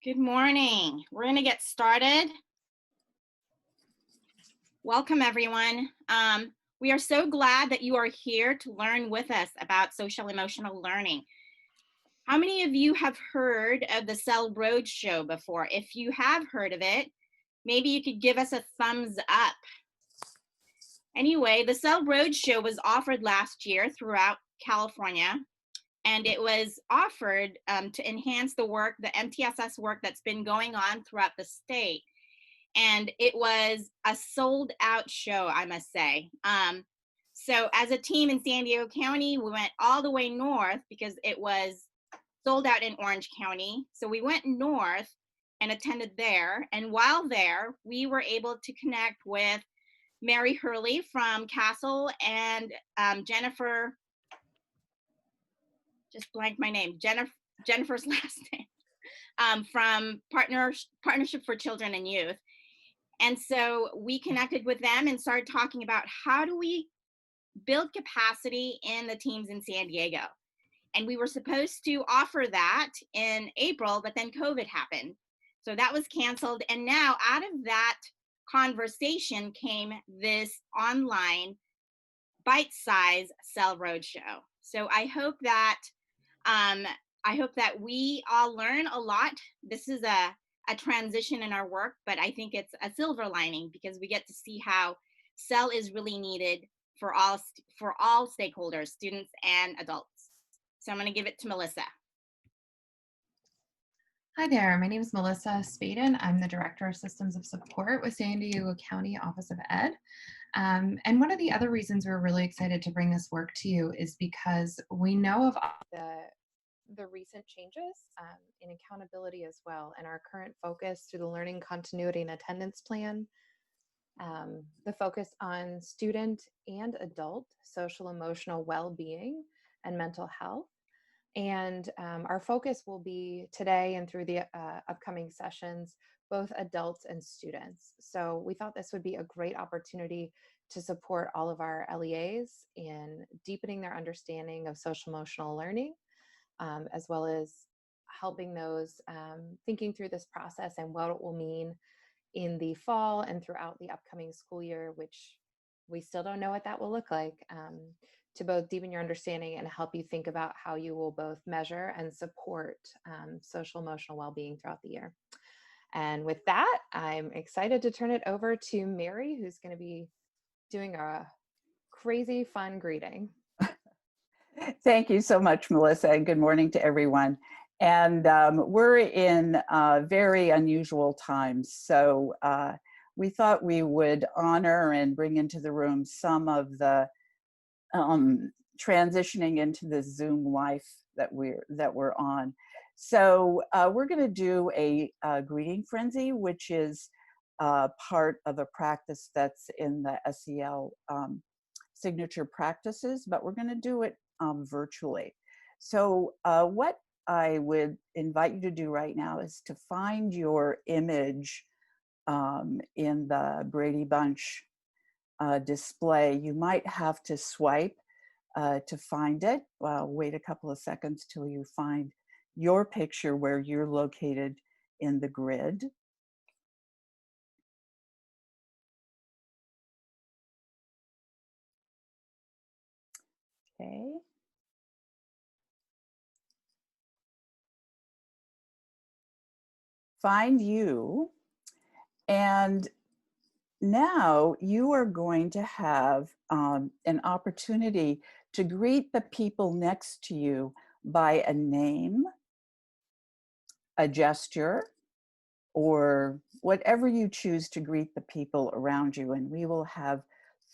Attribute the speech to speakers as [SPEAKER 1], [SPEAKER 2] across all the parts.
[SPEAKER 1] Good morning. We're going to get started. Welcome, everyone. We are so glad that you are here to learn with us about social emotional learning. How many of you have heard of the SEL Roadshow before? If you have heard of it, maybe you could give us a thumbs up. Anyway, the SEL Roadshow was offered last year throughout California, and it was offered to enhance the work, the MTSS work that's been going on throughout the state. And it was a sold out show, I must say. So as a team in San Diego County, we went all the way north because it was sold out in Orange County. So we went north and attended there. And while there, we were able to connect with Mary Hurley from CASEL and Jennifer, just blanked my name, Jennifer's last name, from Partnership for Children and Youth. And so we connected with them and started talking about how do we build capacity in the teams in San Diego. And we were supposed to offer that in April, but then COVID happened. So that was canceled. And now out of that conversation came this online bite-sized SEL Roadshow. So I hope that we all learn a lot. This is a transition in our work, but I think it's a silver lining because we get to see how SEL is really needed for all stakeholders, students and adults. So I'm going to give it to Melissa.
[SPEAKER 2] Hi there, my name is Melissa Spaden. I'm the Director of Systems of Support with San Diego County Office of Ed. And one of the other reasons we're really excited to bring this work to you is because we know of the recent changes in accountability as well, and our current focus through the Learning Continuity and Attendance Plan, the focus on student and adult social emotional well-being and mental health. And our focus will be today and through the upcoming sessions, both adults and students. So we thought this would be a great opportunity to support all of our LEAs in deepening their understanding of social emotional learning, as well as helping those thinking through this process and what it will mean in the fall and throughout the upcoming school year, which we still don't know what that will look like, to both deepen your understanding and help you think about how you will both measure and support social emotional well-being throughout the year. And with that, I'm excited to turn it over to Mary, who's going to be doing a crazy fun greeting.
[SPEAKER 3] Thank you so much, Melissa, and good morning to everyone. And we're in very unusual times, so we thought we would honor and bring into the room some of the transitioning into the Zoom life that we're on. So we're going to do a greeting frenzy, which is part of a practice that's in the SEL signature practices, but we're going to do it virtually. So what I would invite you to do right now is to find your image in the Brady Bunch display. You might have to swipe to find it. Wait a couple of seconds till you find your picture where you're located in the grid. Okay. Find you, and now you are going to have an opportunity to greet the people next to you by a name, a gesture, or whatever you choose to greet the people around you. And we will have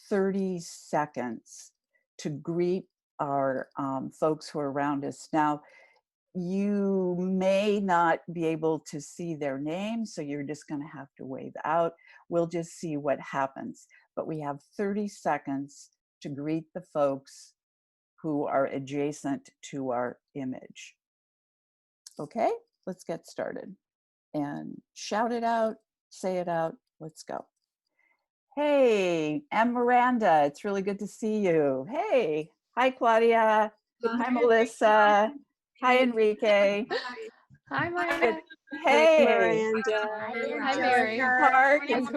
[SPEAKER 3] 30 seconds to greet our folks who are around us. Now, you may not be able to see their name, so you're just going to have to wave out. We'll just see what happens. But we have 30 seconds to greet the folks who are adjacent to our image. Okay, let's get started. And shout it out, say it out, let's go. Hey, I'm Miranda, it's really good to see you. Hey, hi Claudia, hi Melissa. Hi, Enrique.
[SPEAKER 2] Hi, Miranda.
[SPEAKER 3] Hey,
[SPEAKER 4] Miranda.
[SPEAKER 2] Hi, Mary.
[SPEAKER 3] Park.
[SPEAKER 2] Good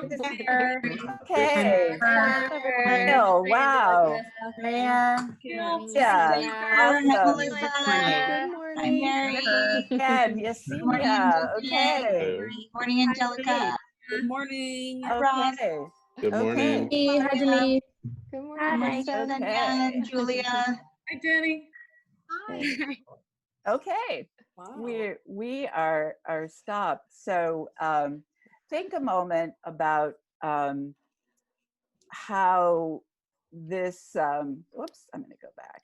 [SPEAKER 3] Okay.
[SPEAKER 2] morning.
[SPEAKER 3] Bill, wow.
[SPEAKER 5] Diane.
[SPEAKER 3] Yeah, awesome.
[SPEAKER 2] Good
[SPEAKER 5] I'm
[SPEAKER 2] morning.
[SPEAKER 5] Mary.
[SPEAKER 3] And
[SPEAKER 5] Good morning,
[SPEAKER 3] Yesenia,
[SPEAKER 5] Angelina.
[SPEAKER 3] okay.
[SPEAKER 5] Good morning, Angelica.
[SPEAKER 4] Good morning.
[SPEAKER 5] Hi, Ross.
[SPEAKER 3] Okay.
[SPEAKER 6] Good morning.
[SPEAKER 3] Okay.
[SPEAKER 7] Hi, Denise.
[SPEAKER 2] Good
[SPEAKER 5] Good
[SPEAKER 2] morning,
[SPEAKER 5] morning,
[SPEAKER 2] Kristen.
[SPEAKER 5] Ksenia and Julia.
[SPEAKER 4] Hi, Jenny.
[SPEAKER 3] Okay.
[SPEAKER 4] Wow.
[SPEAKER 3] We are stopped. So think a moment about how this whoops, I'm going to go back.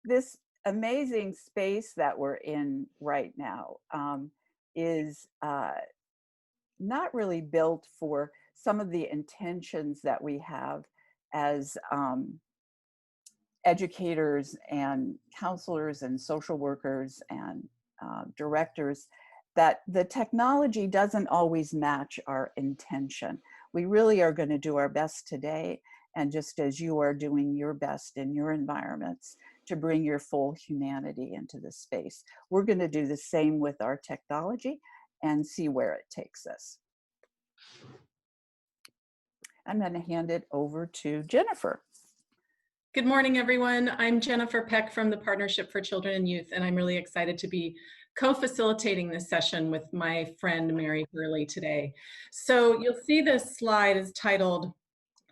[SPEAKER 3] This amazing space that we're in right now is not really built for some of the intentions that we have as educators and counselors and social workers and directors, that the technology doesn't always match our intention. We really are going to do our best today, and just as you are doing your best in your environments to bring your full humanity into the space, we're going to do the same with our technology and see where it takes us. I'm going to hand it over to Jennifer.
[SPEAKER 8] Good morning, everyone. I'm Jennifer Peck from the Partnership for Children and Youth, and I'm really excited to be co-facilitating this session with my friend Mary Hurley today. So you'll see this slide is titled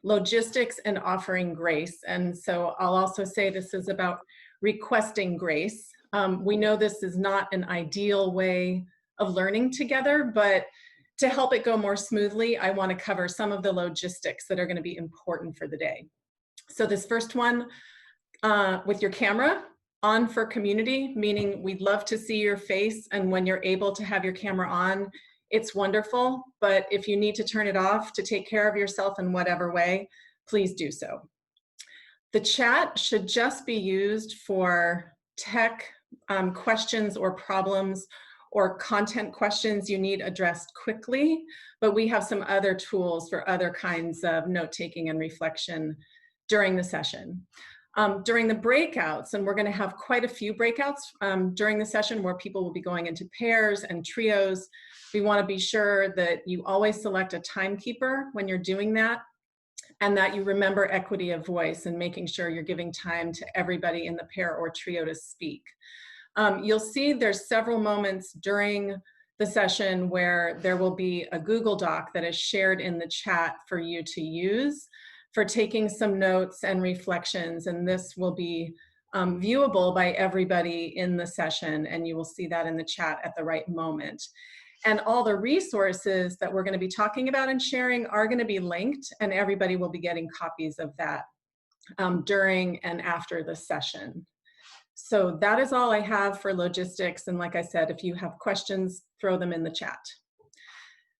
[SPEAKER 8] Logistics and Offering Grace. And so I'll also say this is about requesting grace. We know this is not an ideal way of learning together, but to help it go more smoothly, I want to cover some of the logistics that are going to be important for the day. So this first one, with your camera on for community, meaning we'd love to see your face, and when you're able to have your camera on, it's wonderful, but if you need to turn it off to take care of yourself in whatever way, please do so. The chat should just be used for tech questions or problems or content questions you need addressed quickly, but we have some other tools for other kinds of note-taking and reflection during the session. During the breakouts, and we're going to have quite a few breakouts during the session where people will be going into pairs and trios, we want to be sure that you always select a timekeeper when you're doing that, and that you remember equity of voice and making sure you're giving time to everybody in the pair or trio to speak. You'll see there's several moments during the session where there will be a Google Doc that is shared in the chat for you to use for taking some notes and reflections, and this will be viewable by everybody in the session, and you will see that in the chat at the right moment. And all the resources that we're going to be talking about and sharing are going to be linked, and everybody will be getting copies of that during and after the session. So that is all I have for logistics, and like I said, if you have questions, throw them in the chat.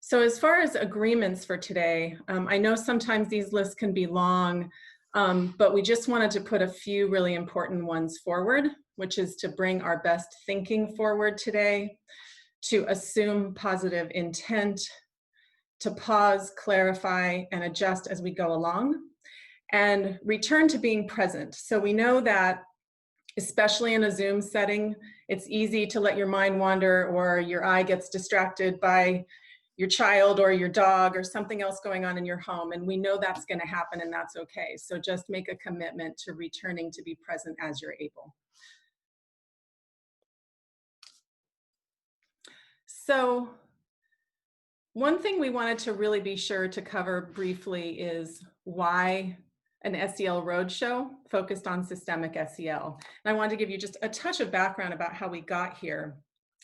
[SPEAKER 8] So as far as agreements for today, I know sometimes these lists can be long, but we just wanted to put a few really important ones forward, which is to bring our best thinking forward today, to assume positive intent, to pause, clarify, and adjust as we go along, and return to being present. So we know that, especially in a Zoom setting, it's easy to let your mind wander or your eye gets distracted by your child or your dog or something else going on in your home. And we know that's going to happen, and that's okay. So just make a commitment to returning to be present as you're able. So one thing we wanted to really be sure to cover briefly is why an SEL Roadshow focused on systemic SEL. And I wanted to give you just a touch of background about how we got here.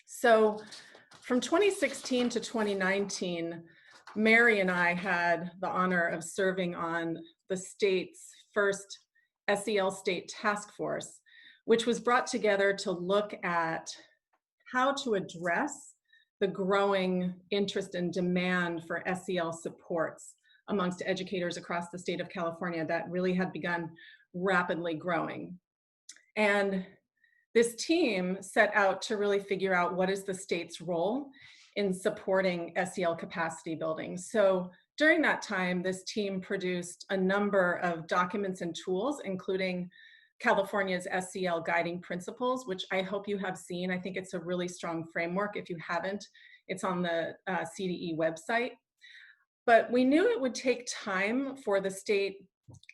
[SPEAKER 8] So from 2016 to 2019, Mary and I had the honor of serving on the state's first SEL state task force, which was brought together to look at how to address the growing interest and demand for SEL supports amongst educators across the state of California that really had begun rapidly growing. And this team set out to really figure out what is the state's role in supporting SEL capacity building. So during that time, this team produced a number of documents and tools, including California's SEL guiding principles, which I hope you have seen. I think it's a really strong framework. If you haven't, it's on the CDE website. But we knew it would take time for the state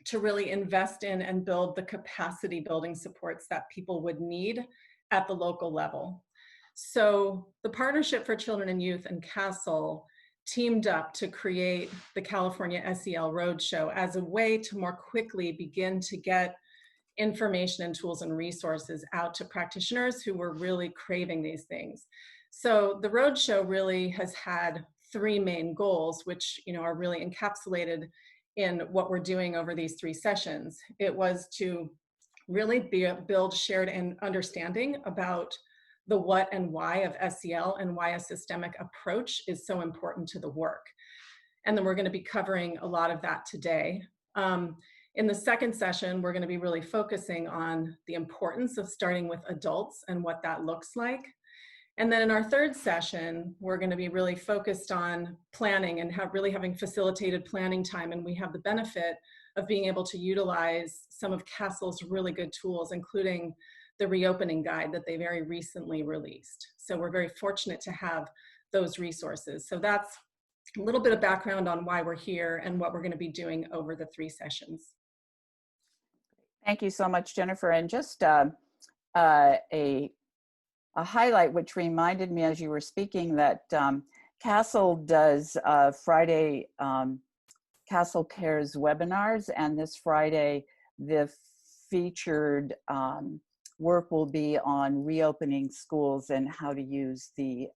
[SPEAKER 8] to really invest in and build the capacity building supports that people would need at the local level. So the Partnership for Children and Youth and CASEL teamed up to create the California SEL Roadshow as a way to more quickly begin to get information and tools and resources out to practitioners who were really craving these things. So the Roadshow really has had three main goals, which are really encapsulated in what we're doing over these three sessions. It was to really build shared understanding about the what and why of SEL and why a systemic approach is so important to the work. And then we're going to be covering a lot of that today. In the second session, we're going to be really focusing on the importance of starting with adults and what that looks like. And then in our third session, we're going to be really focused on planning and really having facilitated planning time. And we have the benefit of being able to utilize some of CASEL's really good tools, including the reopening guide that they very recently released. So we're very fortunate to have those resources. So that's a little bit of background on why we're here and what we're going to be doing over the three sessions.
[SPEAKER 3] Thank you so much, Jennifer. And just a highlight, which reminded me as you were speaking, that CASEL does Friday CASEL Cares webinars, and this Friday the featured work will be on reopening schools and how to use the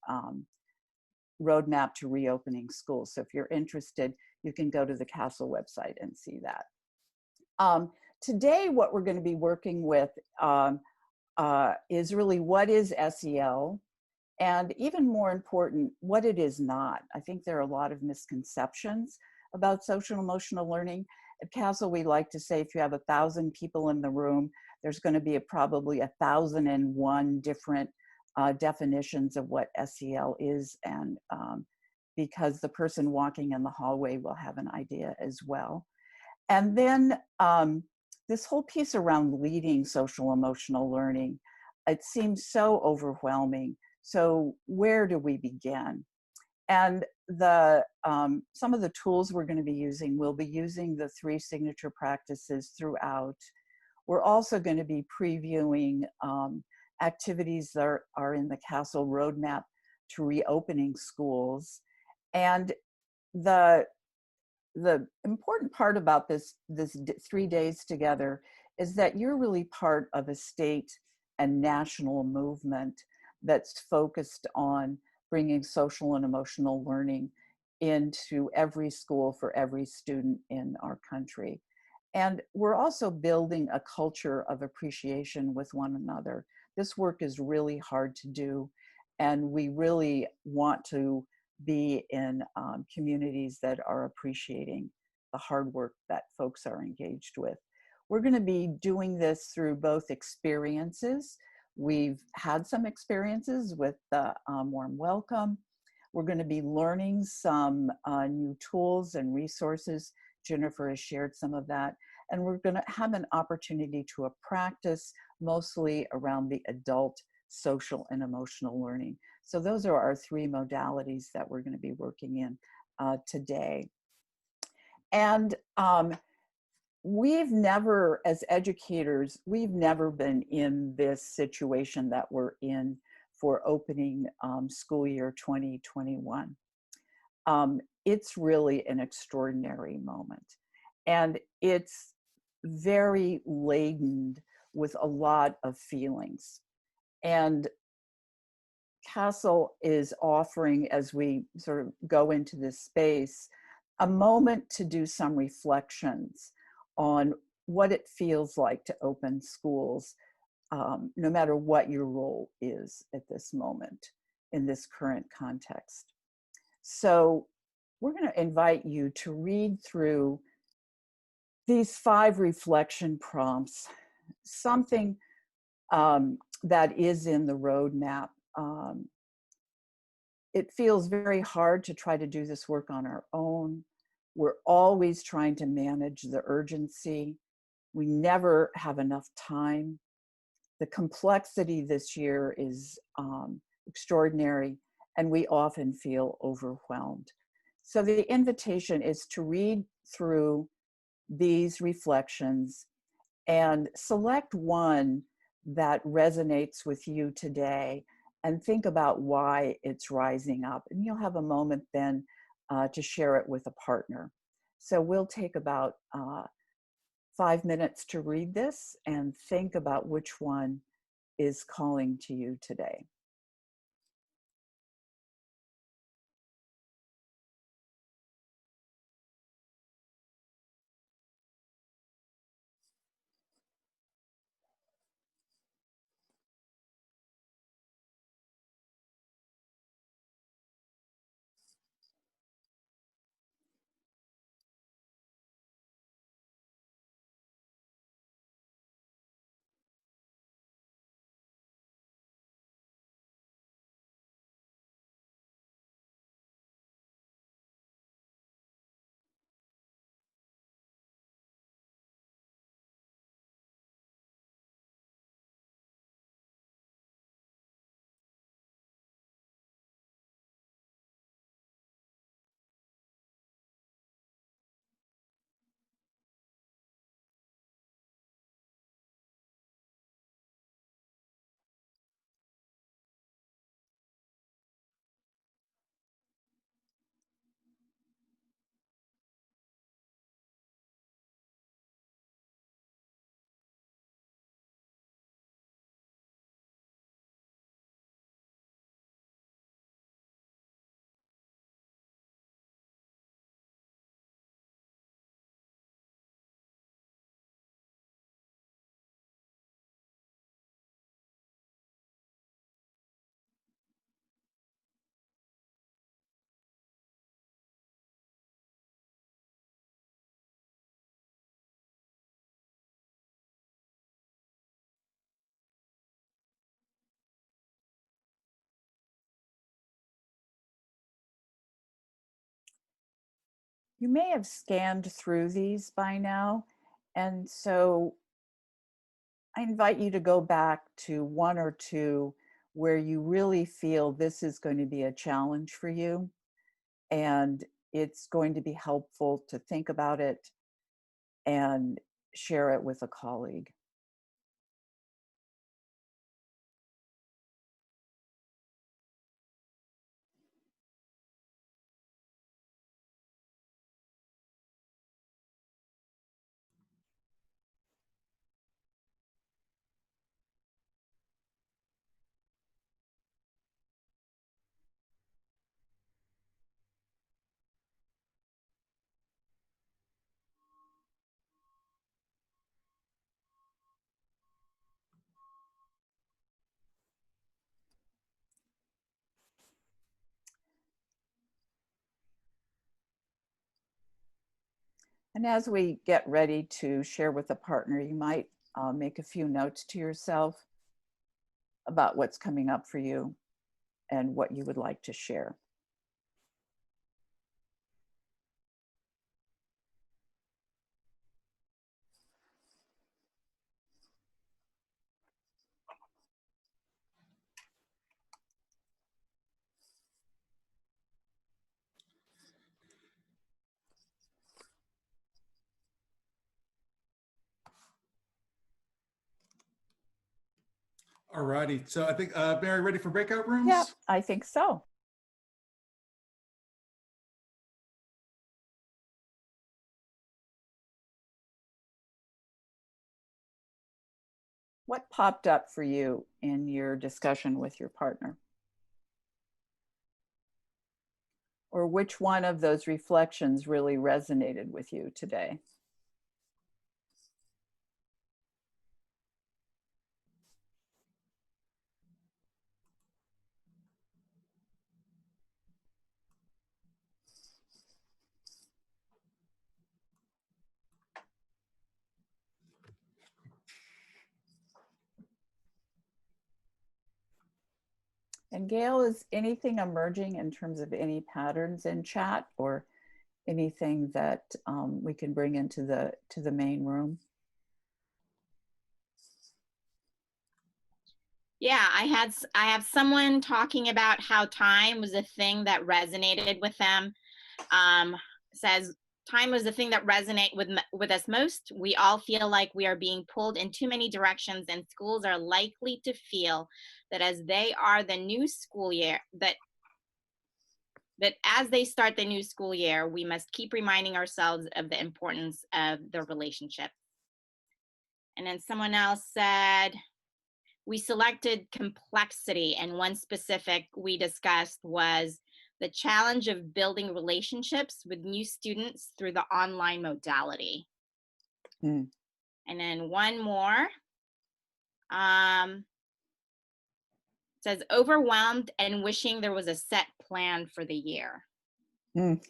[SPEAKER 3] roadmap to reopening schools. So if you're interested, you can go to the CASEL website and see that. Today, what we're going to be working with is really what is SEL, and even more important, what it is not. I think there are a lot of misconceptions about social emotional learning. At CASEL, we like to say if you have 1,000 people in the room, there's going to be probably 1,001 different definitions of what SEL is, and because the person walking in the hallway will have an idea as well. And then this whole piece around leading social emotional learning, it seems so overwhelming. So where do we begin? And some of the tools we're going to be using, we'll be using the 3 signature practices throughout. We're also going to be previewing activities that are in the CASEL roadmap to reopening schools. And the important part about this 3 days together is that you're really part of a state and national movement that's focused on bringing social and emotional learning into every school for every student in our country. And we're also building a culture of appreciation with one another. This work is really hard to do, and we really want to be in communities that are appreciating the hard work that folks are engaged with. We're going to be doing this through both experiences. We've had some experiences with the warm welcome. We're going to be learning some new tools and resources. Jennifer has shared some of that. And we're going to have an opportunity to practice mostly around the adult social and emotional learning. So those are our 3 modalities that we're going to be working in today. And we've never, as educators, we've never been in this situation that we're in for opening school year 2021. It's really an extraordinary moment. And it's very laden with a lot of feelings. And CASEL is offering, as we sort of go into this space, a moment to do some reflections on what it feels like to open schools, no matter what your role is at this moment in this current context. So we're going to invite you to read through these 5 reflection prompts, something that is in the roadmap. It feels very hard to try to do this work on our own. We're always trying to manage the urgency. We never have enough time. The complexity this year is extraordinary, and we often feel overwhelmed. So the invitation is to read through these reflections and select one that resonates with you today and think about why it's rising up. And you'll have a moment then to share it with a partner. So we'll take about 5 minutes to read this and think about which one is calling to you today. You may have scanned through these by now, and so I invite you to go back to one or two where you really feel this is going to be a challenge for you, and it's going to be helpful to think about it and share it with a colleague. And as we get ready to share with a partner, you might make a few notes to yourself about what's coming up for you and what you would like to share.
[SPEAKER 6] All righty. So I think, Mary, ready for breakout rooms?
[SPEAKER 3] Yeah, I think so. What popped up for you in your discussion with your partner? Or which one of those reflections really resonated with you today? And Gail, is anything emerging in terms of any patterns in chat or anything that we can bring into the main room?
[SPEAKER 1] Yeah, I have someone talking about how time was a thing that resonated with them. Says time was the thing that resonate with us most. We all feel like we are being pulled in too many directions, and schools are likely to feel that as they are the new school year that as they start the new school year, we must keep reminding ourselves of the importance of the relationship. And then someone else said, we selected complexity, and one specific we discussed was the challenge of building relationships with new students through the online modality.
[SPEAKER 3] Mm.
[SPEAKER 1] And then one more um, says overwhelmed and wishing there was a set plan for the year.
[SPEAKER 3] Mm.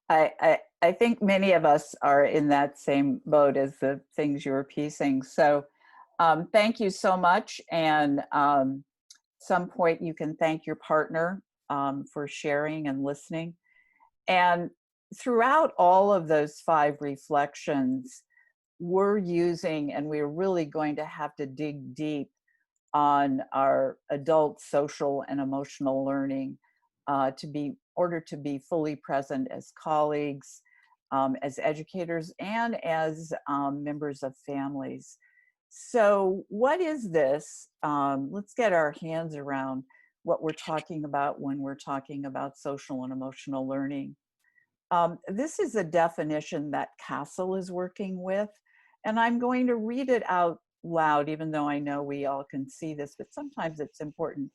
[SPEAKER 3] I think many of us are in that same boat as the things you were piecing. So thank you so much. And some point you can thank your partner for sharing and listening. And throughout all of those 5 reflections, we're using, and we're really going to have to dig deep on our adult social and emotional learning to be order to be fully present as colleagues, as educators, and as members of families. So what is this? Let's get our hands around what we're talking about when we're talking about social and emotional learning. This is a definition that CASEL is working with, and I'm going to read it out loud, even though I know we all can see this, but sometimes it's important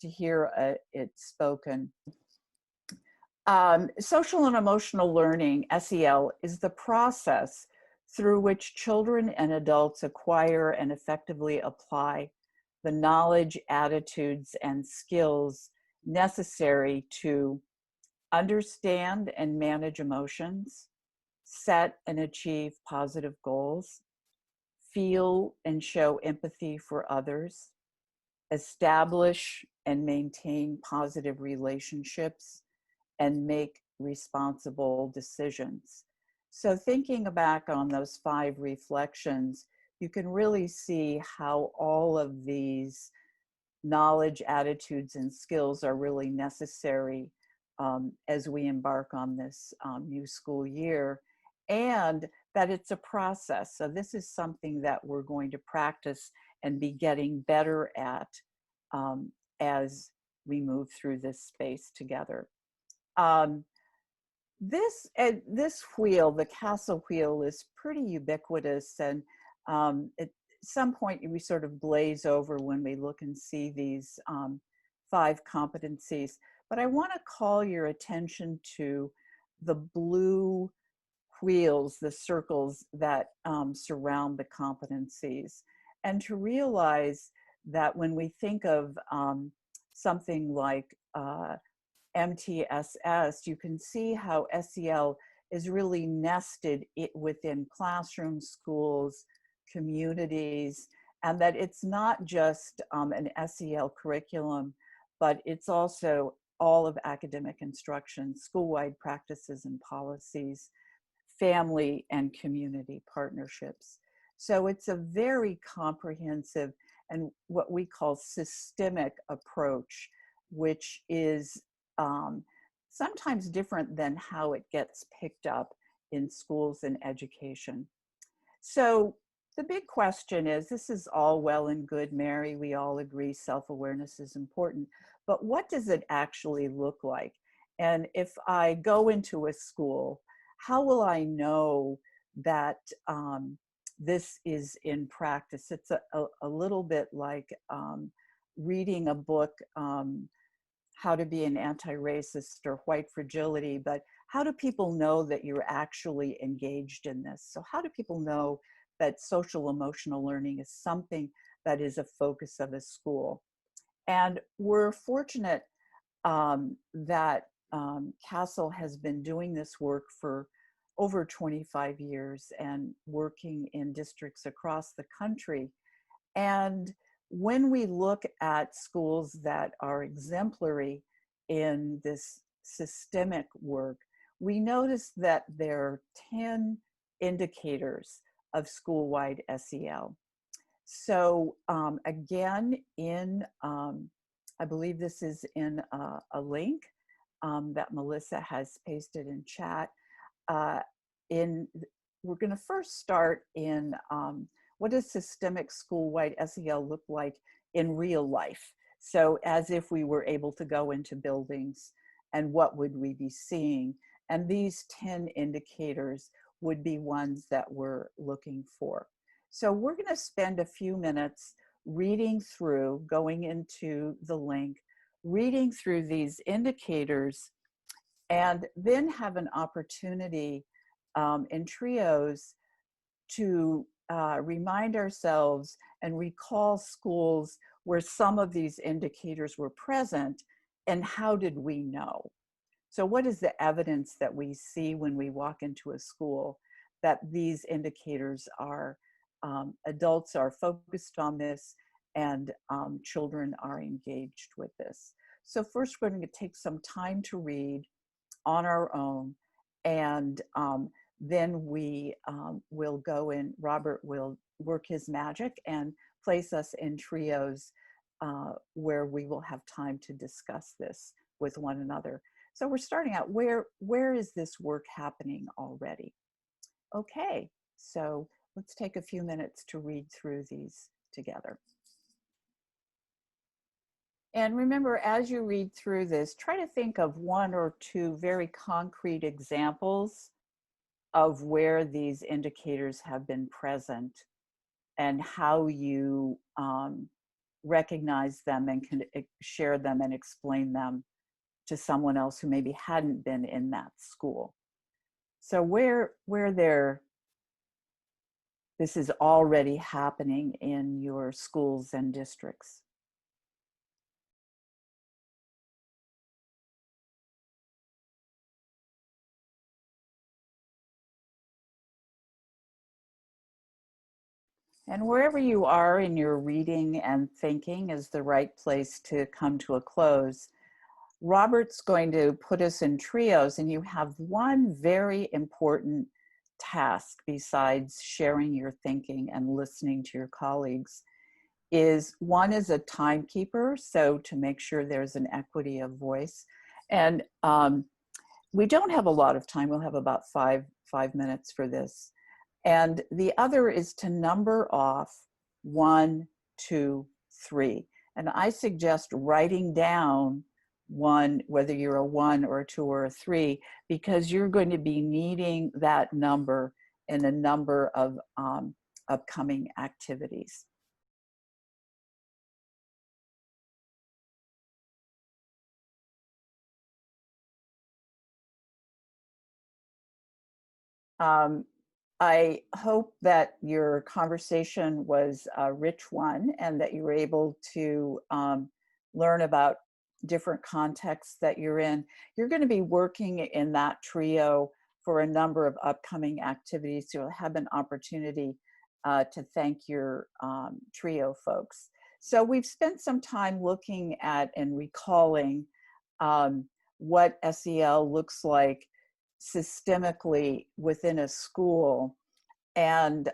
[SPEAKER 3] to hear it spoken. Social and emotional learning, SEL, is the process through which children and adults acquire and effectively apply the knowledge, attitudes, and skills necessary to understand and manage emotions, set and achieve positive goals, feel and show empathy for others, establish and maintain positive relationships, and make responsible decisions. So thinking back on those 5 reflections, you can really see how all of these knowledge, attitudes, and skills are really necessary as we embark on this new school year, and that it's a process. So this is something that we're going to practice and be getting better at as we move through this space together. This wheel, the CASEL wheel, is pretty ubiquitous, and at some point we sort of glaze over when we look and see these 5 competencies. But I want to call your attention to the blue wheels, the circles that surround the competencies, and to realize that when we think of something like MTSS, you can see how SEL is really nested within classrooms, schools, communities, and that it's not just an SEL curriculum, but it's also all of academic instruction, school-wide practices and policies, family and community partnerships. So it's a very comprehensive and what we call systemic approach, which is sometimes different than how it gets picked up in schools and education. So the big question is, this is all well and good, Mary, we all agree self-awareness is important, but what does it actually look like? And if I go into a school, how will I know that this is in practice? It's a little bit like reading a book, How to Be an Anti-Racist or White Fragility, but how do people know that you're actually engaged in this? So how do people know that social emotional learning is something that is a focus of a school? And we're fortunate that CASEL has been doing this work for over 25 years and working in districts across the country. And when we look at schools that are exemplary in this systemic work, we notice that there are 10 indicators of school-wide SEL. So again, I believe this is in a link that Melissa has pasted in chat. We're going to first start in what does systemic school-wide SEL look like in real life? So as if we were able to go into buildings, and what would we be seeing? And these 10 indicators would be ones that we're looking for. So we're going to spend a few minutes reading through, going into the link, reading through these indicators, and then have an opportunity in trios to remind ourselves and recall schools where some of these indicators were present, and how did we know? So what is the evidence that we see when we walk into a school that these indicators are, adults are focused on this, and children are engaged with this? So first we're going to take some time to read on our own, and then we will go in, Robert will work his magic and place us in trios where we will have time to discuss this with one another. So we're starting out, where is this work happening already? Okay, so let's take a few minutes to read through these together. And remember, as you read through this, try to think of one or two very concrete examples of where these indicators have been present and how you recognize them and can share them and explain them to someone else who maybe hadn't been in that school. So where this is already happening in your schools and districts. And wherever you are in your reading and thinking is the right place to come to a close. Robert's going to put us in trios, and you have one very important task besides sharing your thinking and listening to your colleagues. One is a timekeeper, so to make sure there's an equity of voice. And we don't have a lot of time. We'll have about five minutes for this. And the other is to number off 1, 2, 3. And I suggest writing down one, whether you're a 1 or a 2 or a 3, because you're going to be needing that number in a number of upcoming activities. I hope that your conversation was a rich one and that you were able to learn about different contexts that you're in. You're going to be working in that trio for a number of upcoming activities. So you'll have an opportunity to thank your trio folks. So we've spent some time looking at and recalling what SEL looks like systemically within a school. And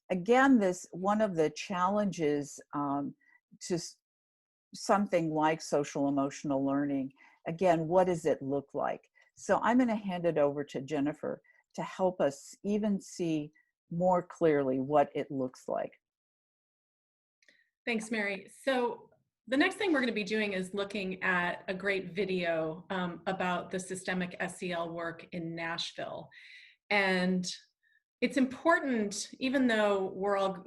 [SPEAKER 3] again, one of the challenges to something like social emotional learning, again, what does it look like? So I'm going to hand it over to Jennifer to help us even see more clearly what it looks like.
[SPEAKER 8] Thanks, Mary. So the next thing we're going to be doing is looking at a great video about the systemic SEL work in Nashville. And it's important, even though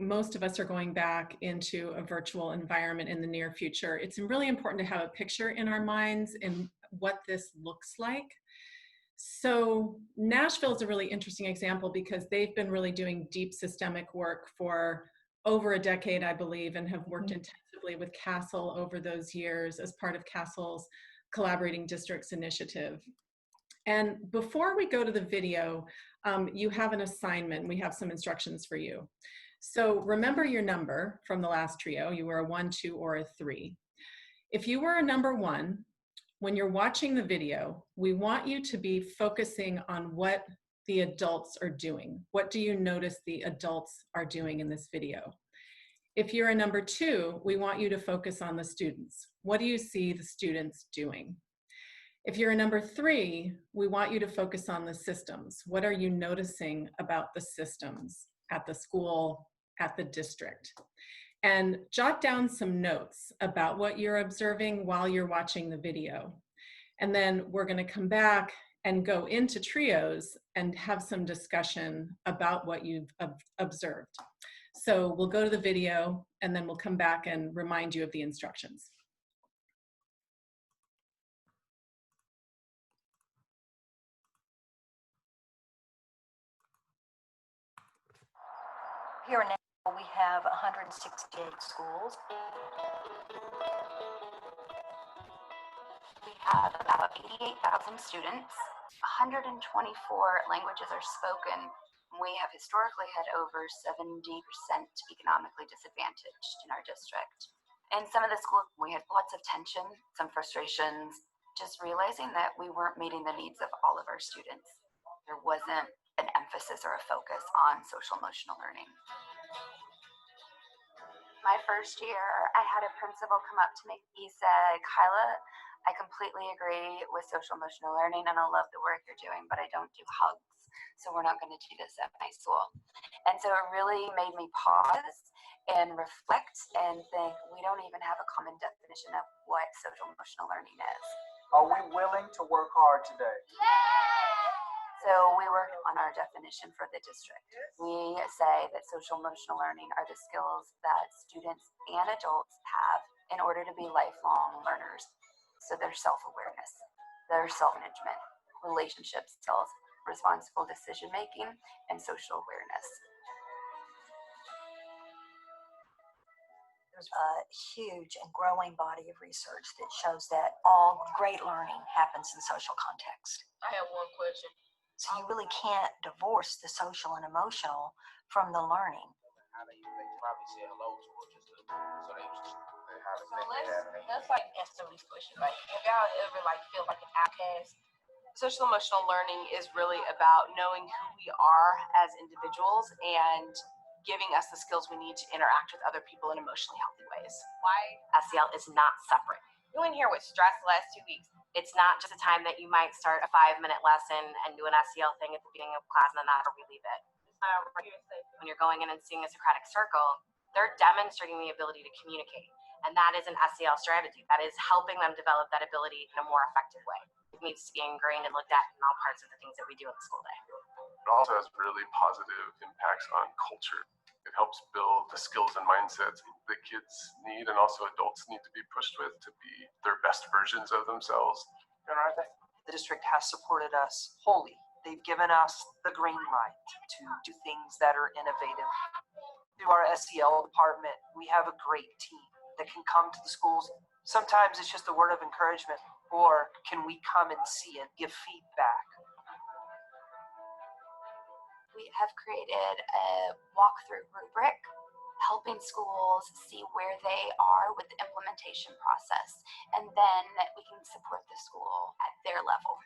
[SPEAKER 8] most of us are going back into a virtual environment in the near future, it's really important to have a picture in our minds and what this looks like. So Nashville is a really interesting example because they've been really doing deep systemic work for over a decade, I believe, and have worked intensively with CASEL over those years as part of CASEL's Collaborating Districts Initiative. And before we go to the video, you have an assignment. We have some instructions for you. So remember your number from the last trio. You were a 1, 2, or a 3. If you were a number 1, when you're watching the video, we want you to be focusing on what the adults are doing. What do you notice the adults are doing in this video? If you're a number 2, we want you to focus on the students. What do you see the students doing? If you're a number 3, we want you to focus on the systems. What are you noticing about the systems at the school, at the district? And jot down some notes about what you're observing while you're watching the video. And then we're going to come back and go into trios and have some discussion about what you've observed. So we'll go to the video and then we'll come back and remind you of the instructions.
[SPEAKER 7] Here now we have 168 schools. We have about 88,000 students. 124 languages are spoken. We have historically had over 70% economically disadvantaged in our district. In some of the schools, we had lots of tension, some frustrations, just realizing that we weren't meeting the needs of all of our students. There wasn't an emphasis or a focus on social emotional learning. My first year, I had a principal come up to me. He said, Kyla, I completely agree with social emotional learning and I love the work you're doing, but I don't do hugs. So we're not going to do this at my school. And so it really made me pause and reflect and think, we don't even have a common definition of what social emotional learning is.
[SPEAKER 9] Are we willing to work hard today?
[SPEAKER 7] So we work on our definition for the district. We say that social emotional learning are the skills that students and adults have in order to be lifelong learners. So their self-awareness, their self-management, relationship skills, responsible decision-making, and social awareness. There's a huge and growing body of research that shows that all great learning happens in social context.
[SPEAKER 10] I have one question.
[SPEAKER 7] So you really can't divorce the social and emotional from the learning.
[SPEAKER 9] How they probably say hello to her just to, so they how
[SPEAKER 10] So let's like answer these questions. Like, have y'all ever like feel like an outcast?
[SPEAKER 11] Social emotional learning is really about knowing who we are as individuals and giving us the skills we need to interact with other people in emotionally healthy ways.
[SPEAKER 10] Why
[SPEAKER 11] SEL is not separate.
[SPEAKER 10] you in here with stress the last 2 weeks?
[SPEAKER 11] It's not just a time that you might start a 5-minute lesson and do an SEL thing at the beginning of class and then not ever leave it. When you're going in and seeing a Socratic circle, they're demonstrating the ability to communicate. And that is an SEL strategy. That is helping them develop that ability in a more effective way. It needs to be ingrained and looked at in all parts of the things that we do in the school day.
[SPEAKER 12] It also has really positive impacts on culture. It helps build the skills and mindsets that kids need and also adults need to be pushed with to be their best versions of themselves.
[SPEAKER 9] The district has supported us wholly. They've given us the green light to do things that are innovative. Through our SEL department, we have a great team that can come to the schools. Sometimes it's just a word of encouragement, or can we come and see and give feedback?
[SPEAKER 7] We have created a walkthrough rubric helping schools see where they are with the implementation process, and then we can support the school at their level.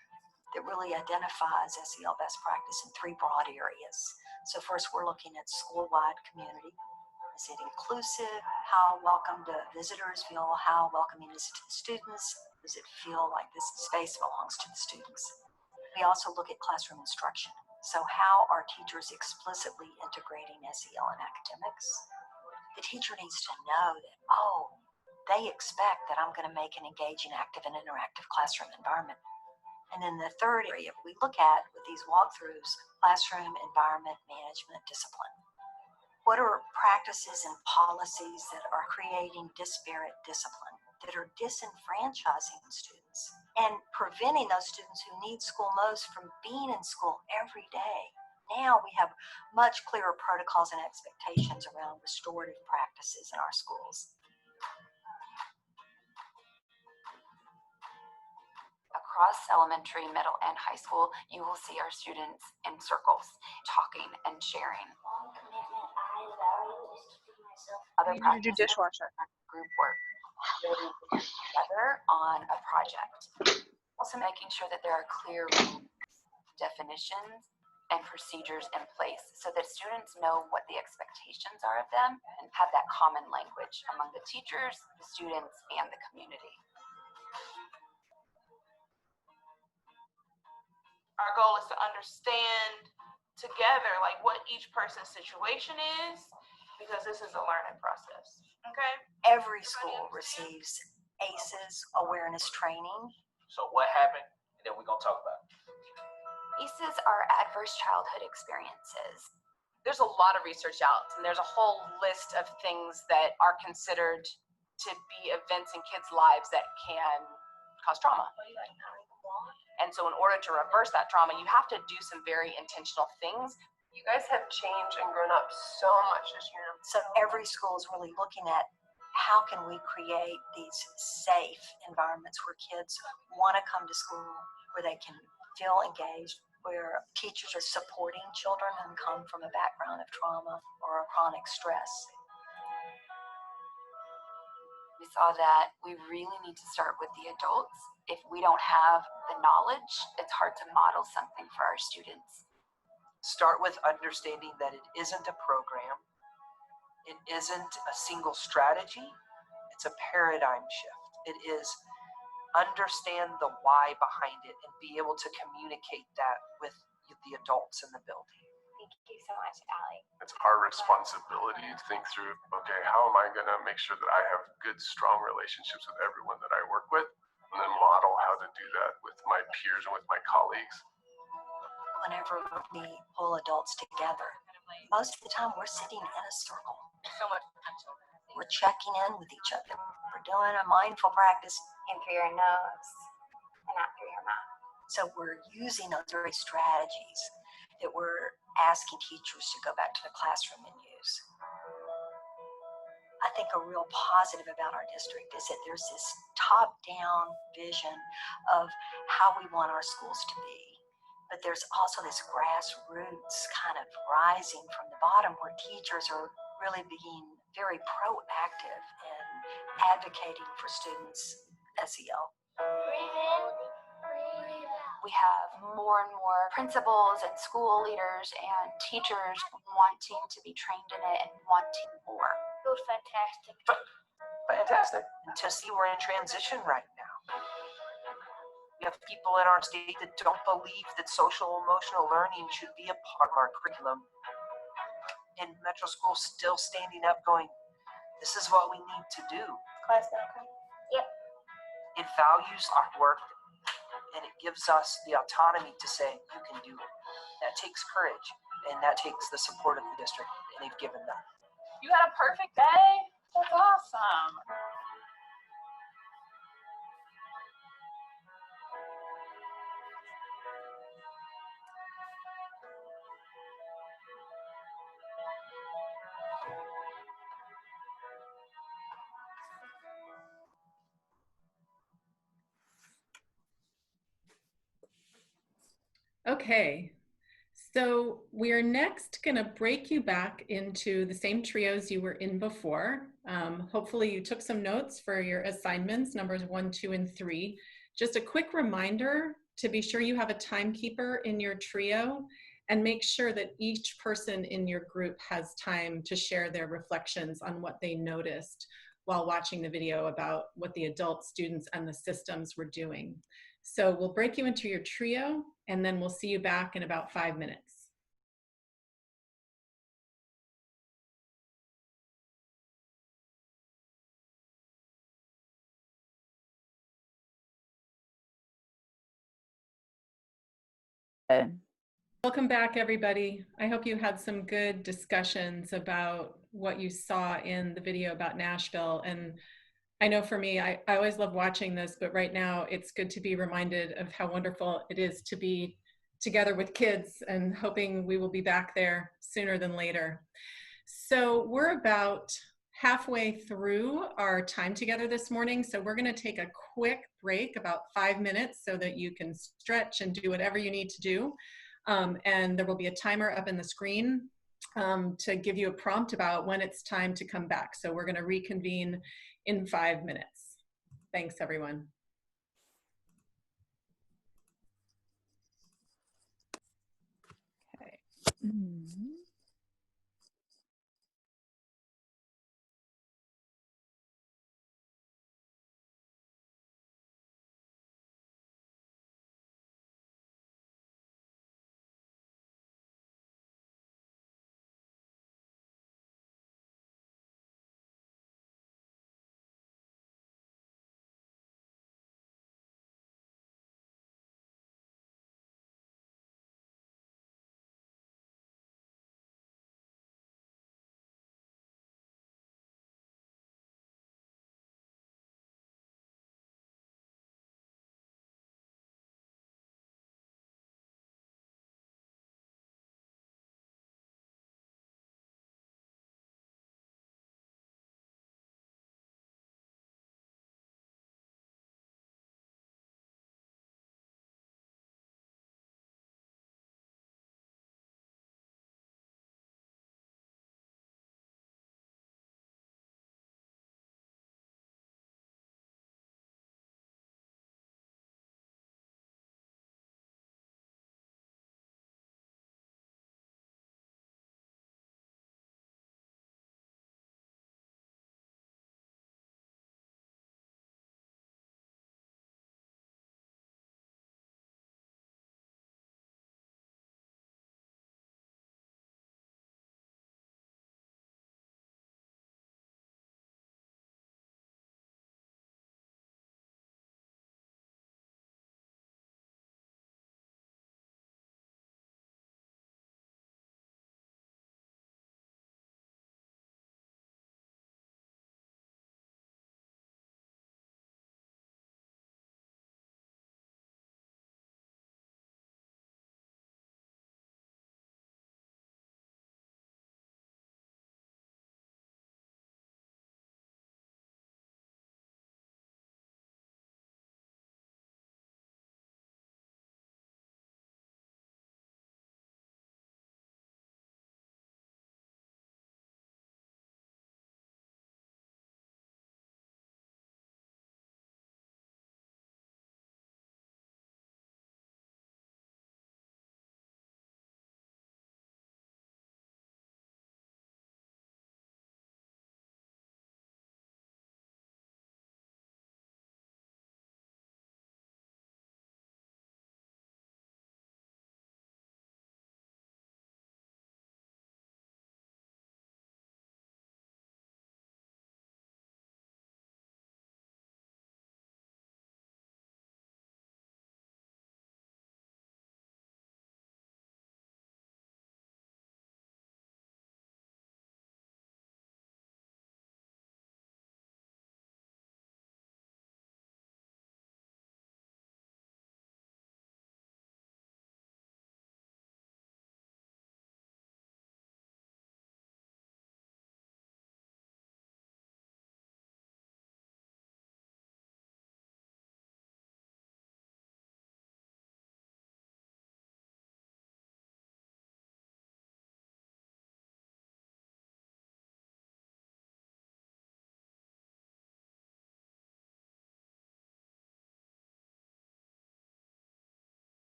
[SPEAKER 7] That really identifies SEL best practice in 3 broad areas. So first, we're looking at school-wide community. Is it inclusive? How welcome do visitors feel? How welcoming is it to the students? Does it feel like this space belongs to the students? We also look at classroom instruction. So how are teachers explicitly integrating SEL in academics? The teacher needs to know that, oh, they expect that I'm going to make an engaging, active, and interactive classroom environment. And then the third area we look at with these walkthroughs, classroom environment management discipline. What are practices and policies that are creating disparate discipline, that are disenfranchising students and preventing those students who need school most from being in school every day? Now we have much clearer protocols and expectations around restorative practices in our schools. Across elementary, middle, and high school, you will see our students in circles, talking and sharing. Other practices,
[SPEAKER 11] dishwasher.
[SPEAKER 7] group work, together on a project. Also making sure that there are clear definitions and procedures in place so that students know what the expectations are of them and have that common language among the teachers, the students, and the community.
[SPEAKER 10] Our goal is to understand together like what each person's situation is, because this is a learning process. Okay?
[SPEAKER 5] Every school receives ACEs awareness training.
[SPEAKER 9] So what happened? And then we're gonna talk about it.
[SPEAKER 7] ACEs are adverse childhood experiences.
[SPEAKER 11] There's a lot of research out, and there's a whole list of things that are considered to be events in kids' lives that can cause trauma. And so in order to reverse that trauma, you have to do some very intentional things.
[SPEAKER 10] You guys have changed and grown up so much this year.
[SPEAKER 5] So every school is really looking at how can we create these safe environments where kids want to come to school, where they can feel engaged, where teachers are supporting children who come from a background of trauma or chronic stress.
[SPEAKER 7] We saw that we really need to start with the adults. If we don't have the knowledge, it's hard to model something for our students.
[SPEAKER 9] Start with understanding that it isn't a program. It isn't a single strategy. It's a paradigm shift. It is understand the why behind it and be able to communicate that with the adults in the building.
[SPEAKER 11] Thank you so much, Allie.
[SPEAKER 12] It's our responsibility to think through, okay, how am I going to make sure that I have good, strong relationships with everyone that I work with, and then model how to do that with my peers and with my colleagues.
[SPEAKER 5] Whenever we pull adults together, most of the time we're sitting in a circle.
[SPEAKER 11] So much potential.
[SPEAKER 5] We're checking in with each other. We're doing a mindful practice.
[SPEAKER 7] In through your nose and out through your mouth.
[SPEAKER 5] So we're using those very strategies that we're asking teachers to go back to the classroom and use. I think a real positive about our district is that there's this top-down vision of how we want our schools to be. But there's also this grassroots kind of rising from the bottom where teachers are really being very proactive in advocating for students' SEL.
[SPEAKER 7] We have more and more principals and school leaders and teachers wanting to be trained in it and wanting more.
[SPEAKER 10] It was fantastic.
[SPEAKER 9] Fantastic. And to see we're in transition right now. We have people in our state that don't believe that social emotional learning should be a part of our curriculum. And Metro School's still standing up going, this is what we need to do.
[SPEAKER 10] Class now, okay? Yep.
[SPEAKER 9] It values our work and it gives us the autonomy to say, you can do it. That takes courage and that takes the support of the district, and they've given that.
[SPEAKER 10] You had a perfect day? That's awesome.
[SPEAKER 8] Okay, so we are next going to break you back into the same trios you were in before. Hopefully you took some notes for your assignments, numbers 1, 2, and 3. Just a quick reminder to be sure you have a timekeeper in your trio and make sure that each person in your group has time to share their reflections on what they noticed while watching the video about what the adult students and the systems were doing. So we'll break you into your trio, and then we'll see you back in about 5 minutes. Welcome back, everybody. I hope you had some good discussions about what you saw in the video about Nashville. And I know for me, I always love watching this, but right now it's good to be reminded of how wonderful it is to be together with kids, and hoping we will be back there sooner than later. So we're about halfway through our time together this morning. So we're going to take a quick break, about 5 minutes, so that you can stretch and do whatever you need to do. And there will be a timer up in the screen to give you a prompt about when it's time to come back. So we're going to reconvene in 5 minutes. Thanks, everyone.
[SPEAKER 3] Okay. Mhm.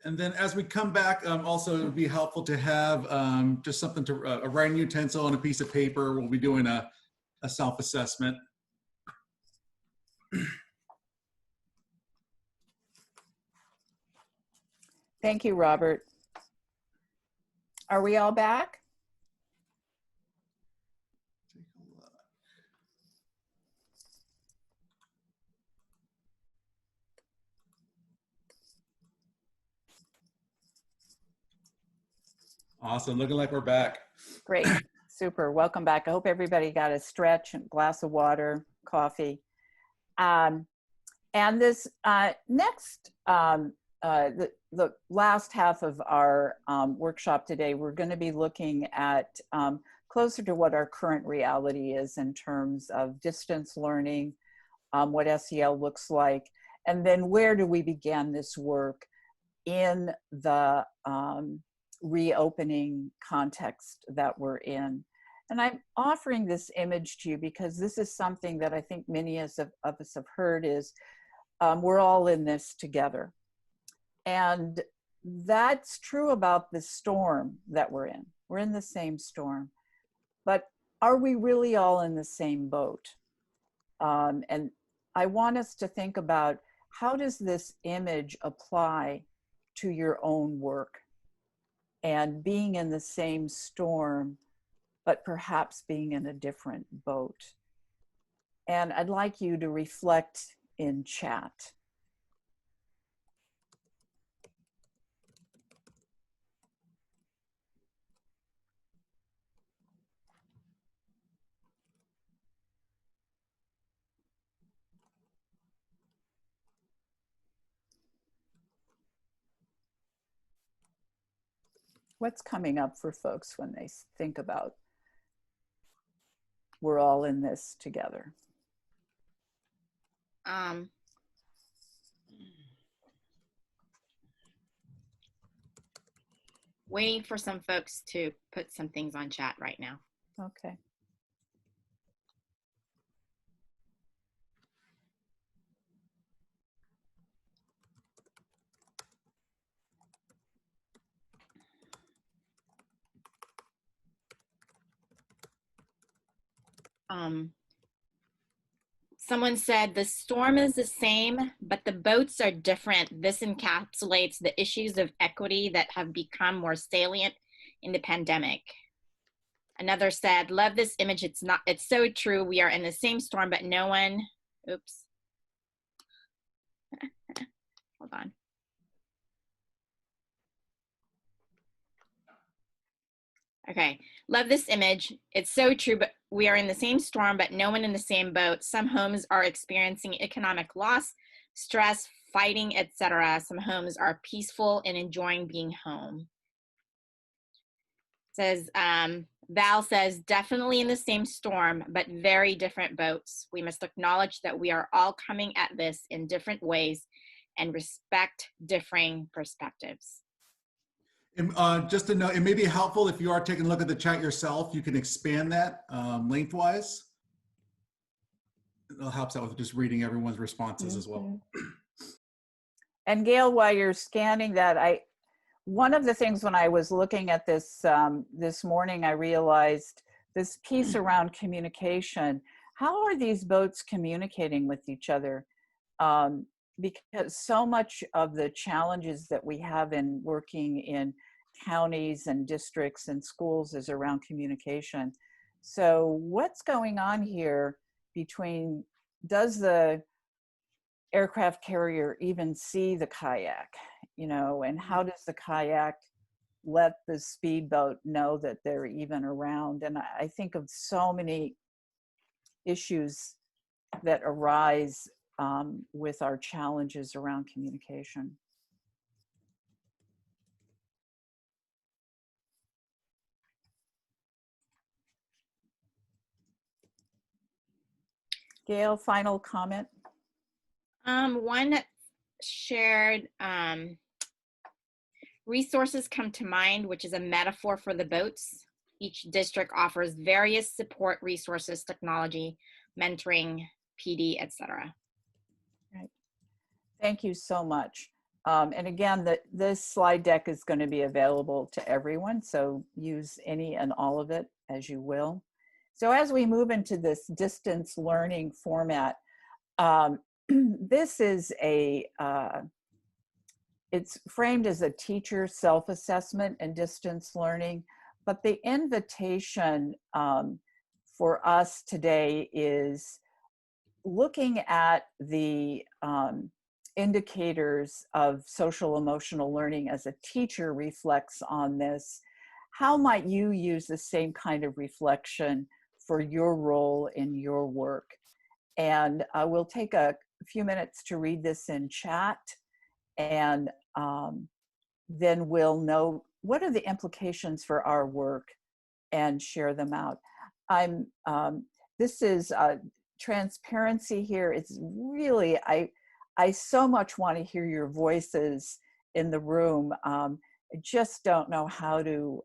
[SPEAKER 6] And then as we come back, also it would be helpful to have just something to, a writing utensil and a piece of paper. We'll be doing a self-assessment.
[SPEAKER 3] Thank you, Robert. Are we all back?
[SPEAKER 6] Awesome, looking like we're back.
[SPEAKER 3] Great, super, welcome back. I hope everybody got a stretch, a glass of water, coffee. And this next, the last half of our workshop today, we're going to be looking at closer to what our current reality is in terms of distance learning, what SEL looks like, and then where do we begin this work in the reopening context that we're in. And I'm offering this image to you because this is something that I think many of us have heard is we're all in this together. And that's true about the storm that we're in. We're in the same storm. But are we really all in the same boat? And I want us to think about how does this image apply to your own work? And being in the same storm, but perhaps being in a different boat. And I'd like you to reflect in chat. What's coming up for folks when they think about we're all in this together?
[SPEAKER 1] Waiting for some folks to put some things on chat right now.
[SPEAKER 3] Okay.
[SPEAKER 1] Someone said the storm is the same, but the boats are different. This encapsulates the issues of equity that have become more salient in the pandemic. Another said, love this image. It's so true. We are in the same storm, but no one, oops. Hold on. Okay, love this image. It's so true, but we are in the same storm, but no one in the same boat. Some homes are experiencing economic loss, stress, fighting, etc. Some homes are peaceful and enjoying being home. Says, Val says, definitely in the same storm, but very different boats. We must acknowledge that we are all coming at this in different ways and respect differing perspectives.
[SPEAKER 6] And just to know, it may be helpful if you are taking a look at the chat yourself, you can expand that lengthwise. It helps out with just reading everyone's responses as well.
[SPEAKER 3] And Gail, while you're scanning that, one of the things when I was looking at this this morning, I realized this piece around communication. How are these boats communicating with each other? Because so much of the challenges that we have in working in counties and districts and schools is around communication. So what's going on here between, does the aircraft carrier even see the kayak, you know, and how does the kayak let the speedboat know that they're even around? And I think of so many issues that arise with our challenges around communication. Gail, final comment?
[SPEAKER 1] One shared resources come to mind, which is a metaphor for the boats. Each district offers various support resources, technology, mentoring, PD, etc.
[SPEAKER 3] Right. Thank you so much. And again, this slide deck is going to be available to everyone, so use any and all of it as you will. So as we move into this distance learning format, this is it's framed as a teacher self-assessment and distance learning, but the invitation for us today is looking at the indicators of social emotional learning as a teacher reflects on this. How might you use the same kind of reflection for your role in your work? And we'll take a few minutes to read this in chat, and then we'll know what are the implications for our work and share them out. This is transparency here. It's really, I so much want to hear your voices in the room. I just don't know how to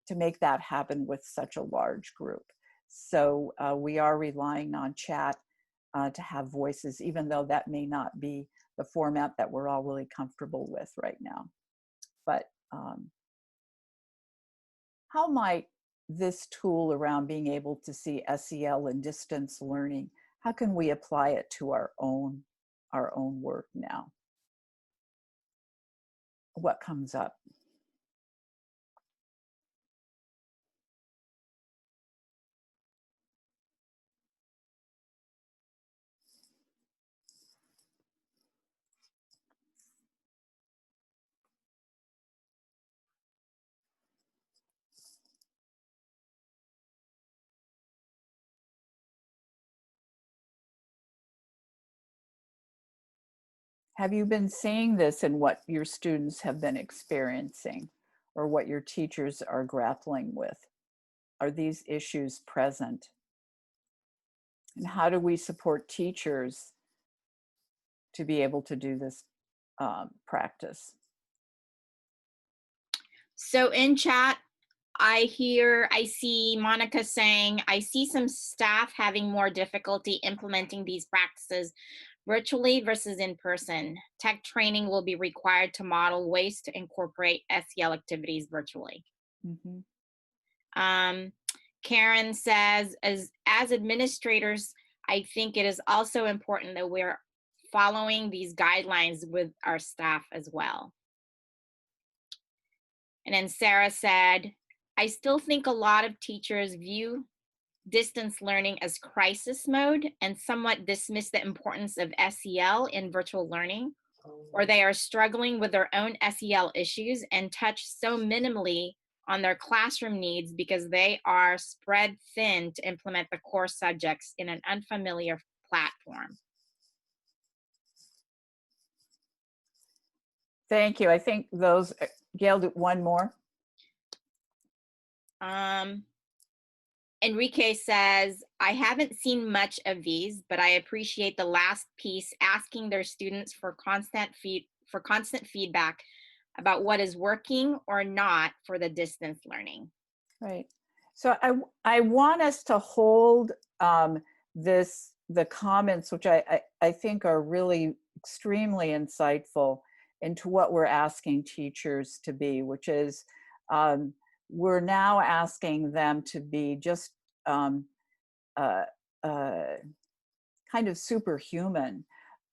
[SPEAKER 3] make that happen with such a large group. So we are relying on chat to have voices, even though that may not be the format that we're all really comfortable with right now. But how might this tool around being able to see SEL and distance learning, how can we apply it to our own work now? What comes up? Have you been seeing this in what your students have been experiencing or what your teachers are grappling with? Are these issues present? And how do we support teachers to be able to do this practice?
[SPEAKER 1] So in chat, I see Monica saying, I see some staff having more difficulty implementing these practices virtually versus in person. Tech training will be required to model ways to incorporate SEL activities virtually.
[SPEAKER 3] Mm-hmm.
[SPEAKER 1] Karen says, as administrators, I think it is also important that we're following these guidelines with our staff as well. And then Sarah said, I still think a lot of teachers view distance learning as crisis mode and somewhat dismiss the importance of SEL in virtual learning, or they are struggling with their own SEL issues and touch so minimally on their classroom needs because they are spread thin to implement the core subjects in an unfamiliar platform.
[SPEAKER 3] Thank you. I think those, Gail, one more.
[SPEAKER 1] Enrique says, I haven't seen much of these, but I appreciate the last piece asking their students for constant feedback about what is working or not for the distance learning.
[SPEAKER 3] Right. So I want us to hold the comments, which I think are really extremely insightful, into what we're asking teachers to be, which is we're now asking them to be just kind of superhuman,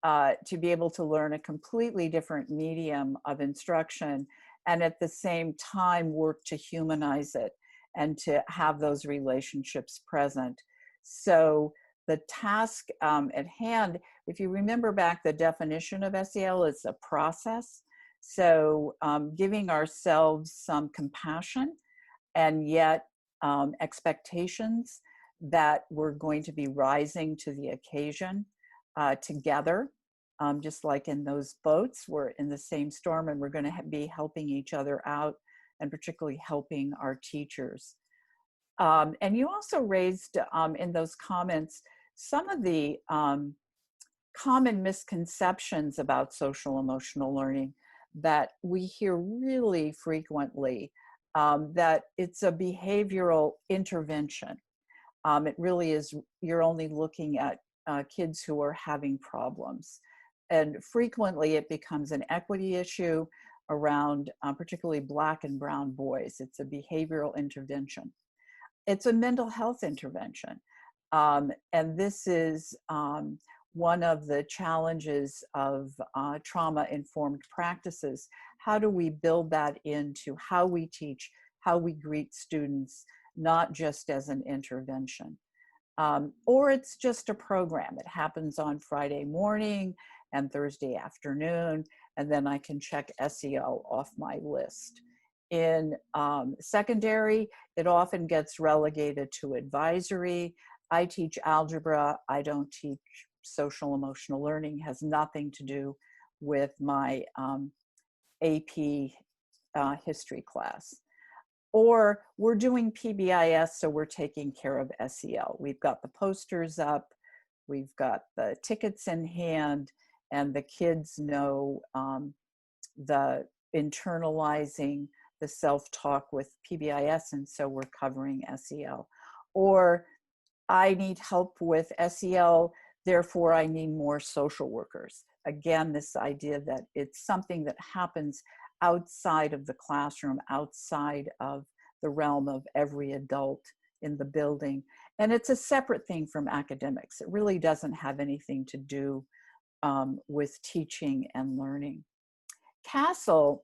[SPEAKER 3] to be able to learn a completely different medium of instruction and at the same time work to humanize it and to have those relationships present. So the task at hand, if you remember back the definition of SEL, it's a process. So giving ourselves some compassion and yet expectations that we're going to be rising to the occasion together. Just like in those boats, we're in the same storm and we're going to be helping each other out, and particularly helping our teachers. And you also raised in those comments some of the common misconceptions about social emotional learning that we hear really frequently, that it's a behavioral intervention. It really is, you're only looking at kids who are having problems. and frequently it becomes an equity issue around particularly Black and brown boys. It's a behavioral intervention. It's a mental health intervention. And this is one of the challenges of trauma-informed practices. How do we build that into how we teach, how we greet students, not just as an intervention? Or it's just a program. It happens on Friday morning and Thursday afternoon, and then I can check SEL off my list. In secondary, it often gets relegated to advisory. I teach algebra. I don't teach social emotional learning. It has nothing to do with my AP history class. Or we're doing PBIS, so we're taking care of SEL. We've got the posters up, we've got the tickets in hand, and the kids know the internalizing the self-talk with PBIS, and so we're covering SEL. Or I need help with SEL, therefore I need more social workers. Again, this idea that it's something that happens outside of the classroom, outside of the realm of every adult in the building. And it's a separate thing from academics. It really doesn't have anything to do with teaching and learning. CASEL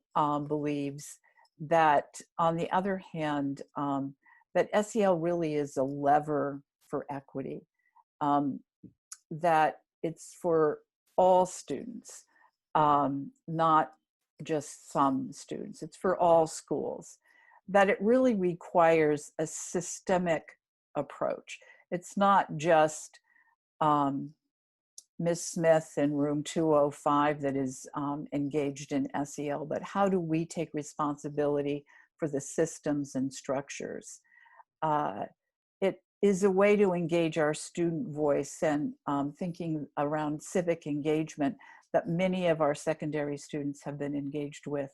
[SPEAKER 3] believes that, on the other hand, that SEL really is a lever for equity, that it's for all students, not just some students. It's for all schools, that it really requires a systemic approach. It's not just Ms. Smith in room 205 that is engaged in SEL, but how do we take responsibility for the systems and structures? It is a way to engage our student voice, and thinking around civic engagement that many of our secondary students have been engaged with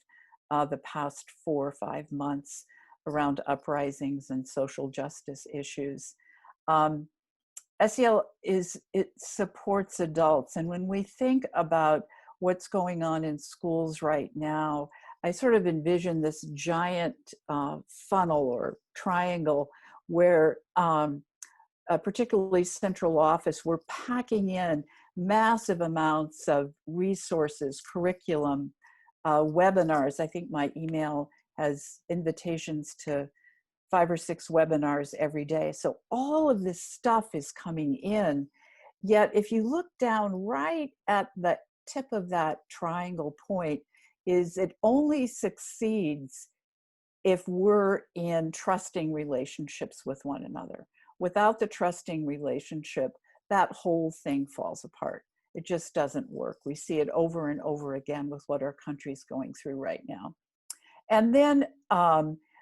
[SPEAKER 3] the past 4 or 5 months around uprisings and social justice issues. SEL it supports adults. And when we think about what's going on in schools right now, I sort of envision this giant funnel or triangle where particularly central office, we're packing in massive amounts of resources, curriculum, webinars. I think my email has invitations to 5 or 6 webinars every day. So all of this stuff is coming in. Yet if you look down right at the tip of that triangle point, is it only succeeds if we're in trusting relationships with one another. Without the trusting relationship, that whole thing falls apart. It just doesn't work. We see it over and over again with what our country's going through right now. And then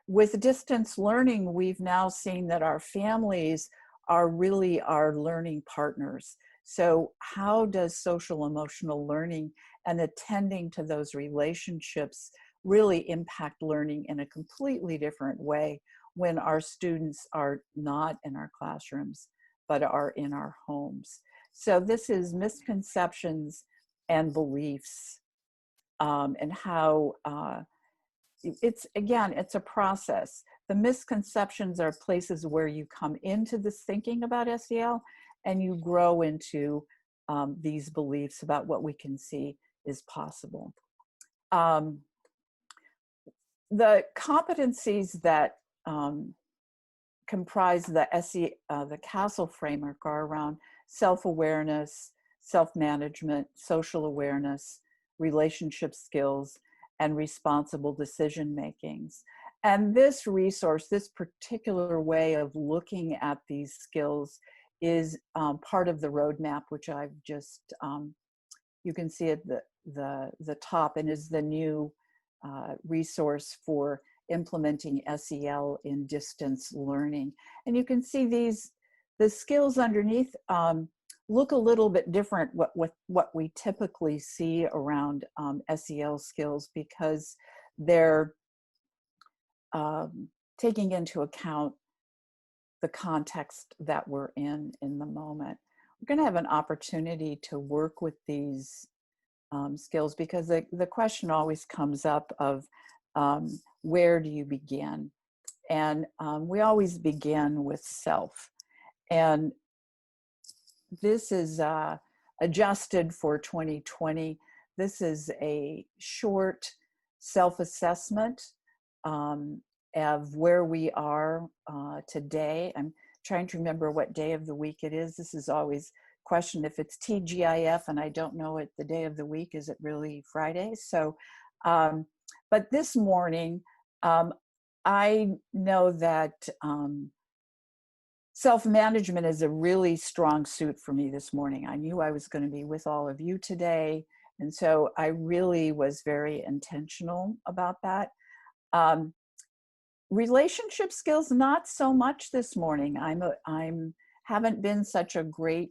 [SPEAKER 3] with distance learning, we've now seen that our families are really our learning partners. So how does social emotional learning and attending to those relationships really impact learning in a completely different way when our students are not in our classrooms, but are in our homes? So this is misconceptions and beliefs, and how it's a process. The misconceptions are places where you come into this thinking about SEL and you grow into these beliefs about what we can see is possible. The competencies that comprise the CASEL framework are around self-awareness, self-management, social awareness, relationship skills, and responsible decision makings. And this resource, this particular way of looking at these skills is part of the roadmap, which I've just, you can see at the top, and is the new resource for implementing SEL in distance learning. And you can see the skills underneath look a little bit different what we typically see around SEL skills, because they're taking into account the context that we're in the moment. We're going to have an opportunity to work with these skills, because the question always comes up of where do you begin? And we always begin with self. And this is adjusted for 2020. This is a short self-assessment of where we are today. I'm trying to remember what day of the week it is. This is always a question. If it's TGIF and I don't know it the day of the week, is it really Friday? So, but this morning, I know that self-management is a really strong suit for me this morning. I knew I was going to be with all of you today. And so I really was very intentional about that. Relationship skills, not so much this morning. I'm haven't been such a great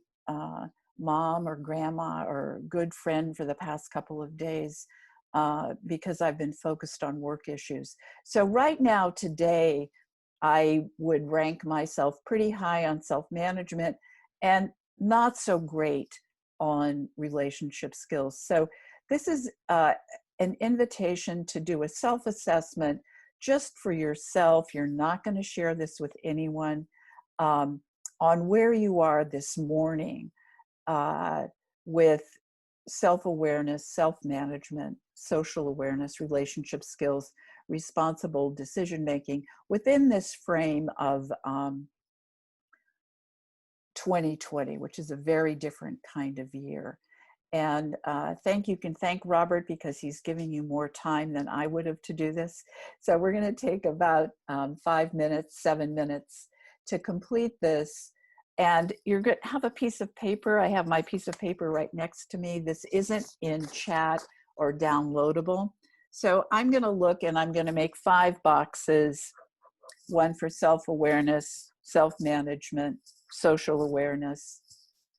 [SPEAKER 3] mom or grandma or good friend for the past couple of days because I've been focused on work issues. So right now, today, I would rank myself pretty high on self-management and not so great on relationship skills. So this is an invitation to do a self-assessment just for yourself. You're not going to share this with anyone, on where you are this morning with self-awareness, self-management, social awareness, relationship skills, responsible decision-making within this frame of 2020, which is a very different kind of year. And you can thank Robert because he's giving you more time than I would have to do this. So we're going to take about 5 minutes, 7 minutes to complete this. And you're going to have a piece of paper. I have my piece of paper right next to me. This isn't in chat or downloadable. So I'm going to look and I'm going to make 5 boxes, one for self-awareness, self-management, social awareness,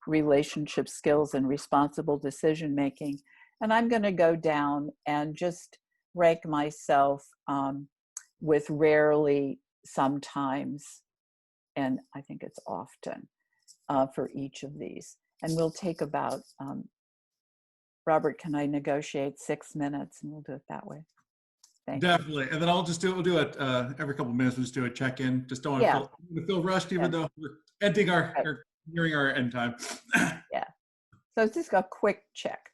[SPEAKER 3] relationship skills, and responsible decision-making. And I'm going to go down and just rank myself with rarely, sometimes, and I think it's often for each of these. And we'll take about, Robert, can I negotiate 6 minutes? And we'll do it that way. Thank
[SPEAKER 6] Definitely. And then I'll just we'll do it every couple of minutes. We'll just do a check-in. Just don't want to feel rushed, even though we're ending nearing our end time.
[SPEAKER 3] Yeah. So it's just a quick check.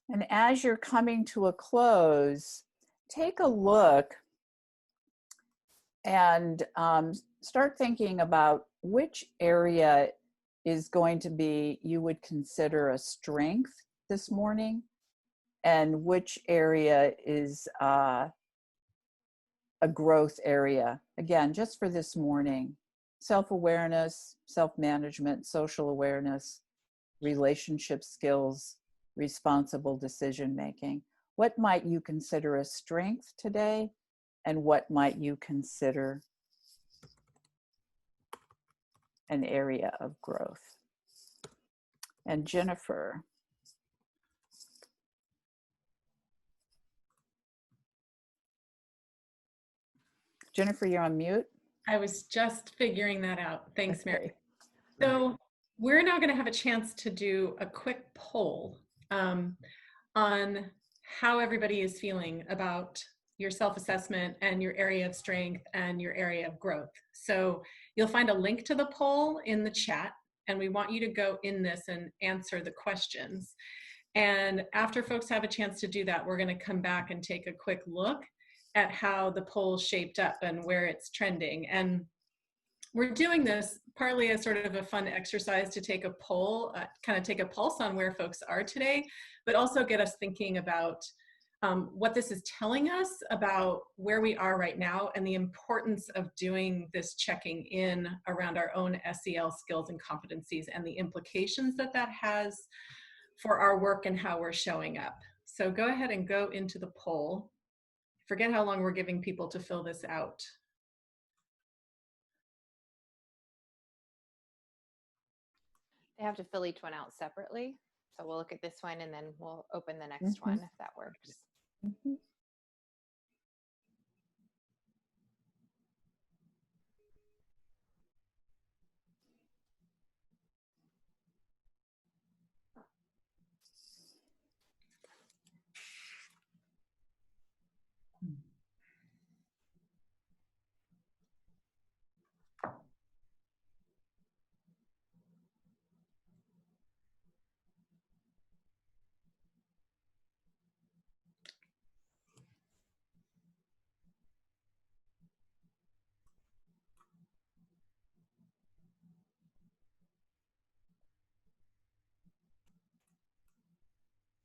[SPEAKER 3] And as you're coming to a close, take a look and start thinking about which area is going to be, you would consider a strength this morning, and which area is a growth area. Again, just for this morning, self-awareness, self-management, social awareness, relationship skills, responsible decision-making. What might you consider a strength today, and what might you consider an area of growth? And Jennifer. Jennifer, you're on mute.
[SPEAKER 8] I was just figuring that out. Thanks,
[SPEAKER 3] Okay.
[SPEAKER 8] Mary. So we're now going to have a chance to do a quick poll on how everybody is feeling about your self-assessment and your area of strength and your area of growth. So you'll find a link to the poll in the chat, and we want you to go in this and answer the questions. And after folks have a chance to do that, we're going to come back and take a quick look at how the poll shaped up and where it's trending. And we're doing this partly as sort of a fun exercise to take a poll, kind of take a pulse on where folks are today, but also get us thinking about what this is telling us about where we are right now and the importance of doing this checking in around our own SEL skills and competencies and the implications that that has for our work and how we're showing up. So go ahead and go into the poll. Forget how long we're giving people to fill this out.
[SPEAKER 13] They have to fill each one out separately. So we'll look at this one and then we'll open the next one if that works.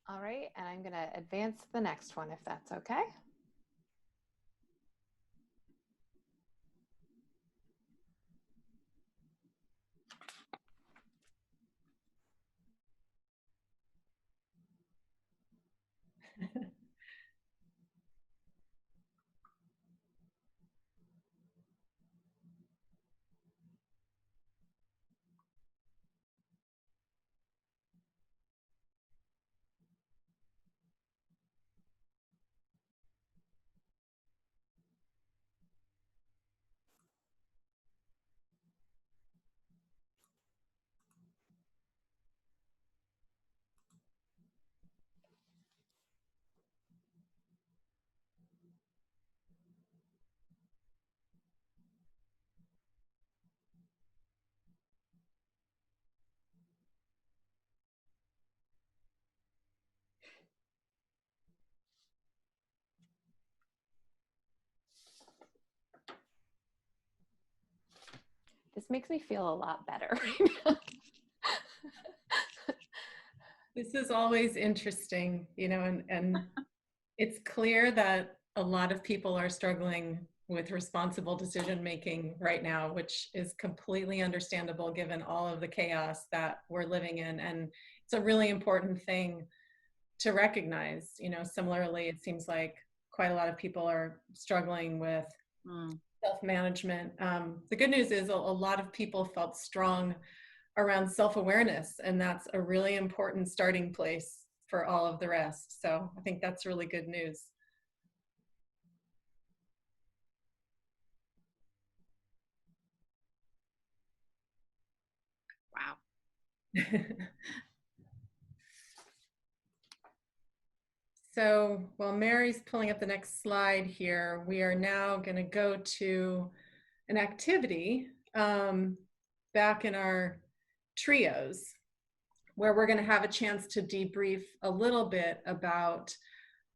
[SPEAKER 13] All right, and I'm going to advance the next one if that's okay. This makes me feel a lot better right now.
[SPEAKER 8] This is always interesting, you know, and it's clear that a lot of people are struggling with responsible decision making right now, which is completely understandable given all of the chaos that we're living in. And it's a really important thing to recognize. You know, similarly, it seems like quite a lot of people are struggling with self-management. The good news is a lot of people felt strong around self-awareness, and that's a really important starting place for all of the rest. So I think that's really good news.
[SPEAKER 1] Wow.
[SPEAKER 8] So while Mary's pulling up the next slide here, we are now going to go to an activity back in our trios where we're going to have a chance to debrief a little bit about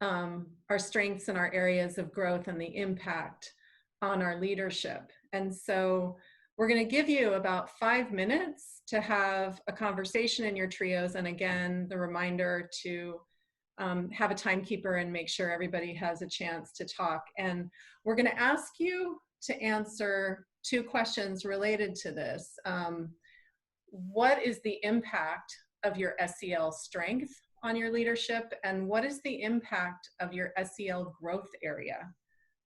[SPEAKER 8] our strengths and our areas of growth and the impact on our leadership. And so we're going to give you about 5 minutes to have a conversation in your trios. And again, the reminder to have a timekeeper and make sure everybody has a chance to talk. And we're going to ask you to answer 2 questions related to this. What is the impact of your SEL strength on your leadership? And what is the impact of your SEL growth area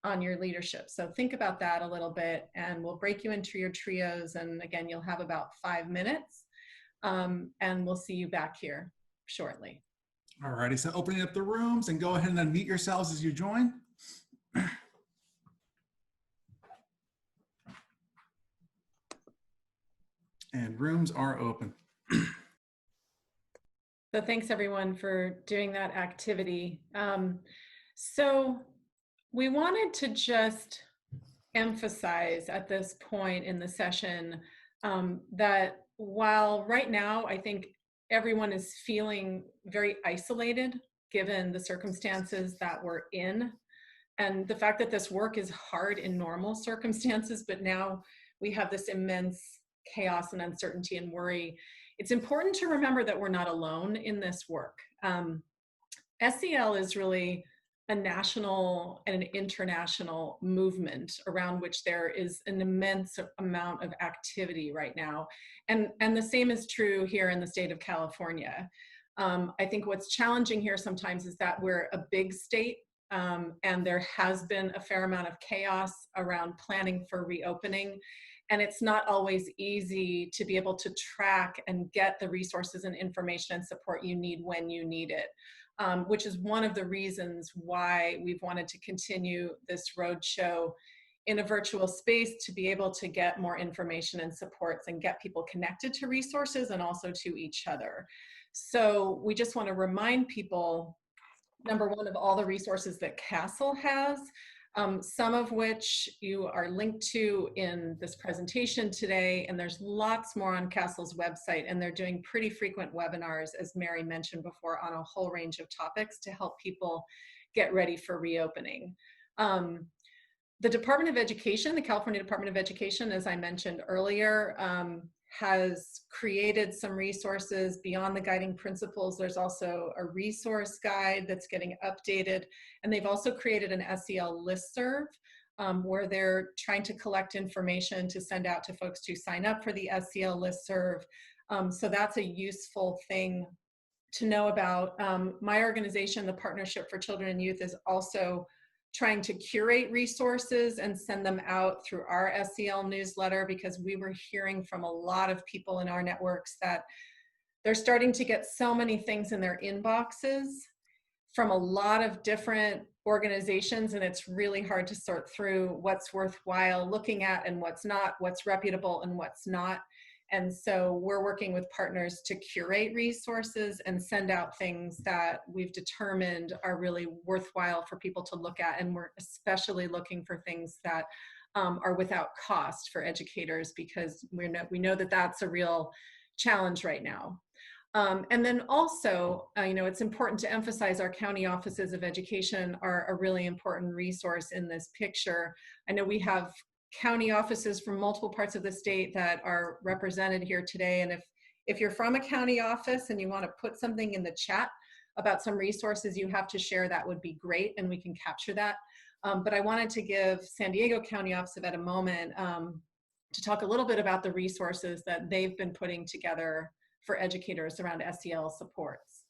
[SPEAKER 8] on your leadership? So think about that a little bit, and we'll break you into your trios. And again, you'll have about 5 minutes, and we'll see you back here shortly.
[SPEAKER 6] All righty, so opening up the rooms, and go ahead and unmute yourselves as you join. And rooms are open.
[SPEAKER 8] So thanks everyone for doing that activity. So we wanted to just emphasize at this point in the session that while right now I think everyone is feeling very isolated given the circumstances that we're in, and the fact that this work is hard in normal circumstances, but now we have this immense chaos and uncertainty and worry, it's important to remember that we're not alone in this work. SEL is really a national and an international movement around which there is an immense amount of activity right now. And the same is true here in the state of California. I think what's challenging here sometimes is that we're a big state, and there has been a fair amount of chaos around planning for reopening. And it's not always easy to be able to track and get the resources and information and support you need when you need it, which is one of the reasons why we've wanted to continue this roadshow in a virtual space, to be able to get more information and supports and get people connected to resources and also to each other. So we just want to remind people, number one, of all the resources that CASEL has, some of which you are linked to in this presentation today, and there's lots more on CASEL's website, and they're doing pretty frequent webinars, as Mary mentioned before, on a whole range of topics to help people get ready for reopening. The Department of Education, the California Department of Education, as I mentioned earlier, has created some resources beyond the guiding principles. There's also a resource guide that's getting updated, and they've also created an SEL listserv where they're trying to collect information to send out to folks to sign up for the SEL listserv. So that's a useful thing to know about. My organization, the Partnership for Children and Youth, is also trying to curate resources and send them out through our SEL newsletter, because we were hearing from a lot of people in our networks that they're starting to get so many things in their inboxes from a lot of different organizations, and it's really hard to sort through what's worthwhile looking at and what's not, what's reputable and what's not. And so we're working with partners to curate resources and send out things that we've determined are really worthwhile for people to look at. And we're especially looking for things that are without cost for educators, because we know that that's a real challenge right now. And then also, it's important to emphasize our county offices of education are a really important resource in this picture. I know we have county offices from multiple parts of the state that are represented here today. And if you're from a county office and you want to put something in the chat about some resources you have to share, that would be great, and we can capture that. But I wanted to give San Diego County Office of Ed a moment to talk a little bit about the resources that they've been putting together for educators around SEL supports.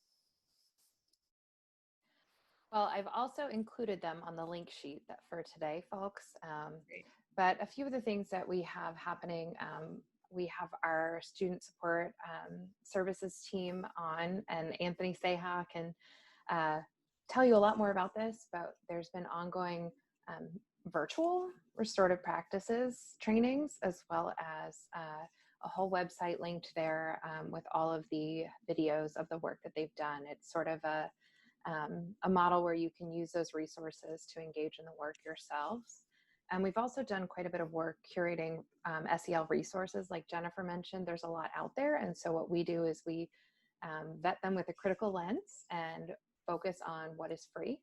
[SPEAKER 13] Well, I've also included them on the link sheet for today, folks. But a few of the things that we have happening, we have our student support services team on, and Anthony Seha can tell you a lot more about this, but there's been ongoing virtual restorative practices trainings, as well as a whole website linked there with all of the videos of the work that they've done. It's sort of a model where you can use those resources to engage in the work yourselves. And we've also done quite a bit of work curating SEL resources. Like Jennifer mentioned, there's a lot out there. And so what we do is we vet them with a critical lens, and focus on what is free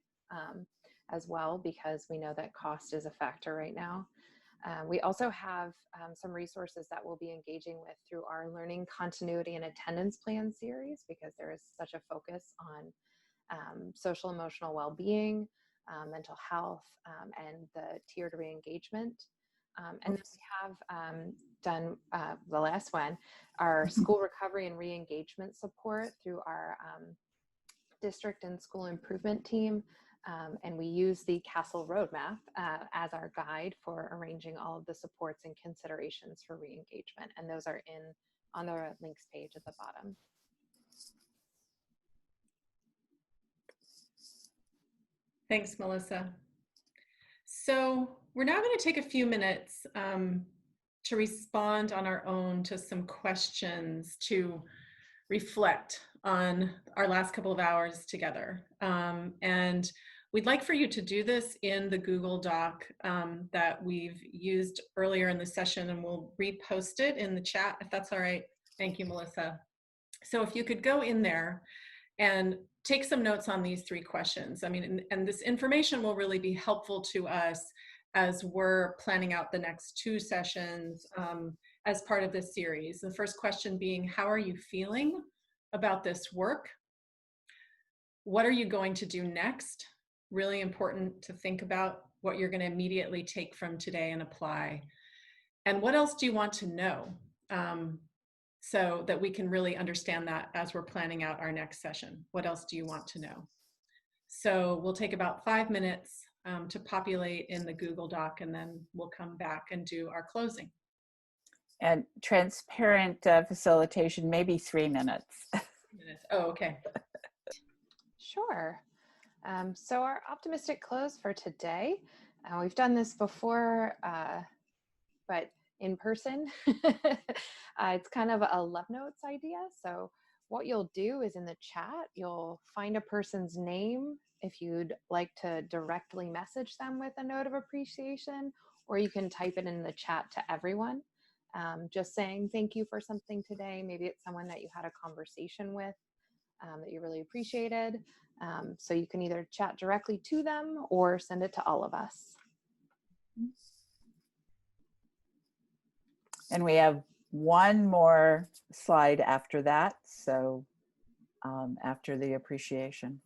[SPEAKER 13] as well, because we know that cost is a factor right now. We also have some resources that we'll be engaging with through our Learning Continuity and Attendance Plan series, because there is such a focus on social emotional well-being, mental health, and the tiered re-engagement. And then we have done the last one, our school recovery and re-engagement support through our district and school improvement team. And we use the CASEL roadmap as our guide for arranging all of the supports and considerations for re-engagement. And those are on the links page at the bottom.
[SPEAKER 8] Thanks, Melissa. So we're now going to take a few minutes to respond on our own to some questions, to reflect on our last couple of hours together. And we'd like for you to do this in the Google Doc that we've used earlier in the session, and we'll repost it in the chat if that's all right. Thank you, Melissa. So if you could go in there and take some notes on these 3 questions. I mean, and this information will really be helpful to us as we're planning out the next 2 sessions as part of this series. The first question being, how are you feeling about this work? What are you going to do next? Really important to think about what you're going to immediately take from today and apply. And what else do you want to know? So that we can really understand that as we're planning out our next session. What else do you want to know? So we'll take about 5 minutes to populate in the Google Doc, and then we'll come back and do our closing.
[SPEAKER 3] And transparent facilitation, maybe 3 minutes.
[SPEAKER 13] Oh, okay. Sure. So our optimistic close for today, we've done this before, but in person. It's kind of a love notes idea. So what you'll do is in the chat, you'll find a person's name if you'd like to directly message them with a note of appreciation, or you can type it in the chat to everyone. Just saying thank you for something today. Maybe it's someone that you had a conversation with that you really appreciated. So you can either chat directly to them or send it to all of us.
[SPEAKER 3] And we have one more slide after that. So after the appreciation.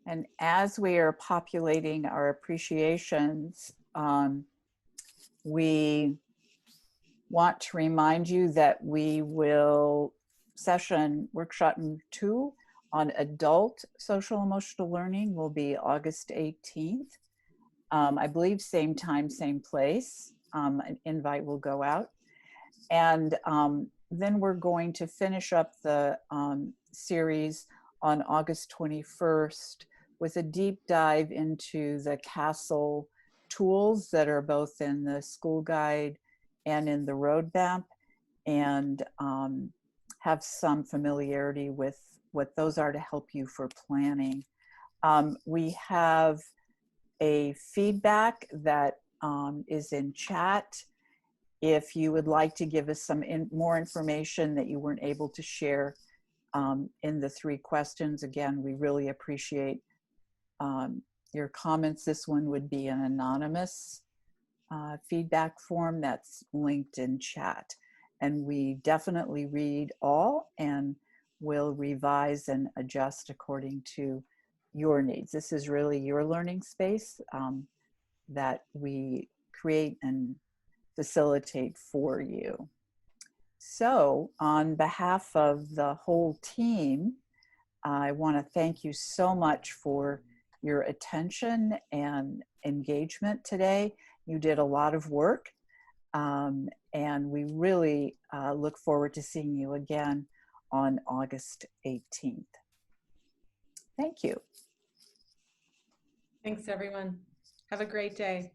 [SPEAKER 3] And as we are populating our appreciations, we want to remind you that we will workshop 2 on adult social emotional learning will be August 18th. I believe same time, same place. An invite will go out. And then we're going to finish up the series on August 21st with a deep dive into the CASEL tools that are both in the school guide and in the roadmap, and have some familiarity with what those are to help you for planning. We have a feedback that is in chat. If you would like to give us some more information that you weren't able to share in the 3 questions, again, we really appreciate your comments. This one would be an anonymous feedback form that's linked in chat. And we definitely read all and will revise and adjust according to your needs. This is really your learning space that we create and facilitate for you. So on behalf of the whole team, I want to thank you so much for your attention and engagement today. You did a lot of work, and we really look forward to seeing you again on August 18th. Thank you.
[SPEAKER 8] Thanks, everyone. Have a great day.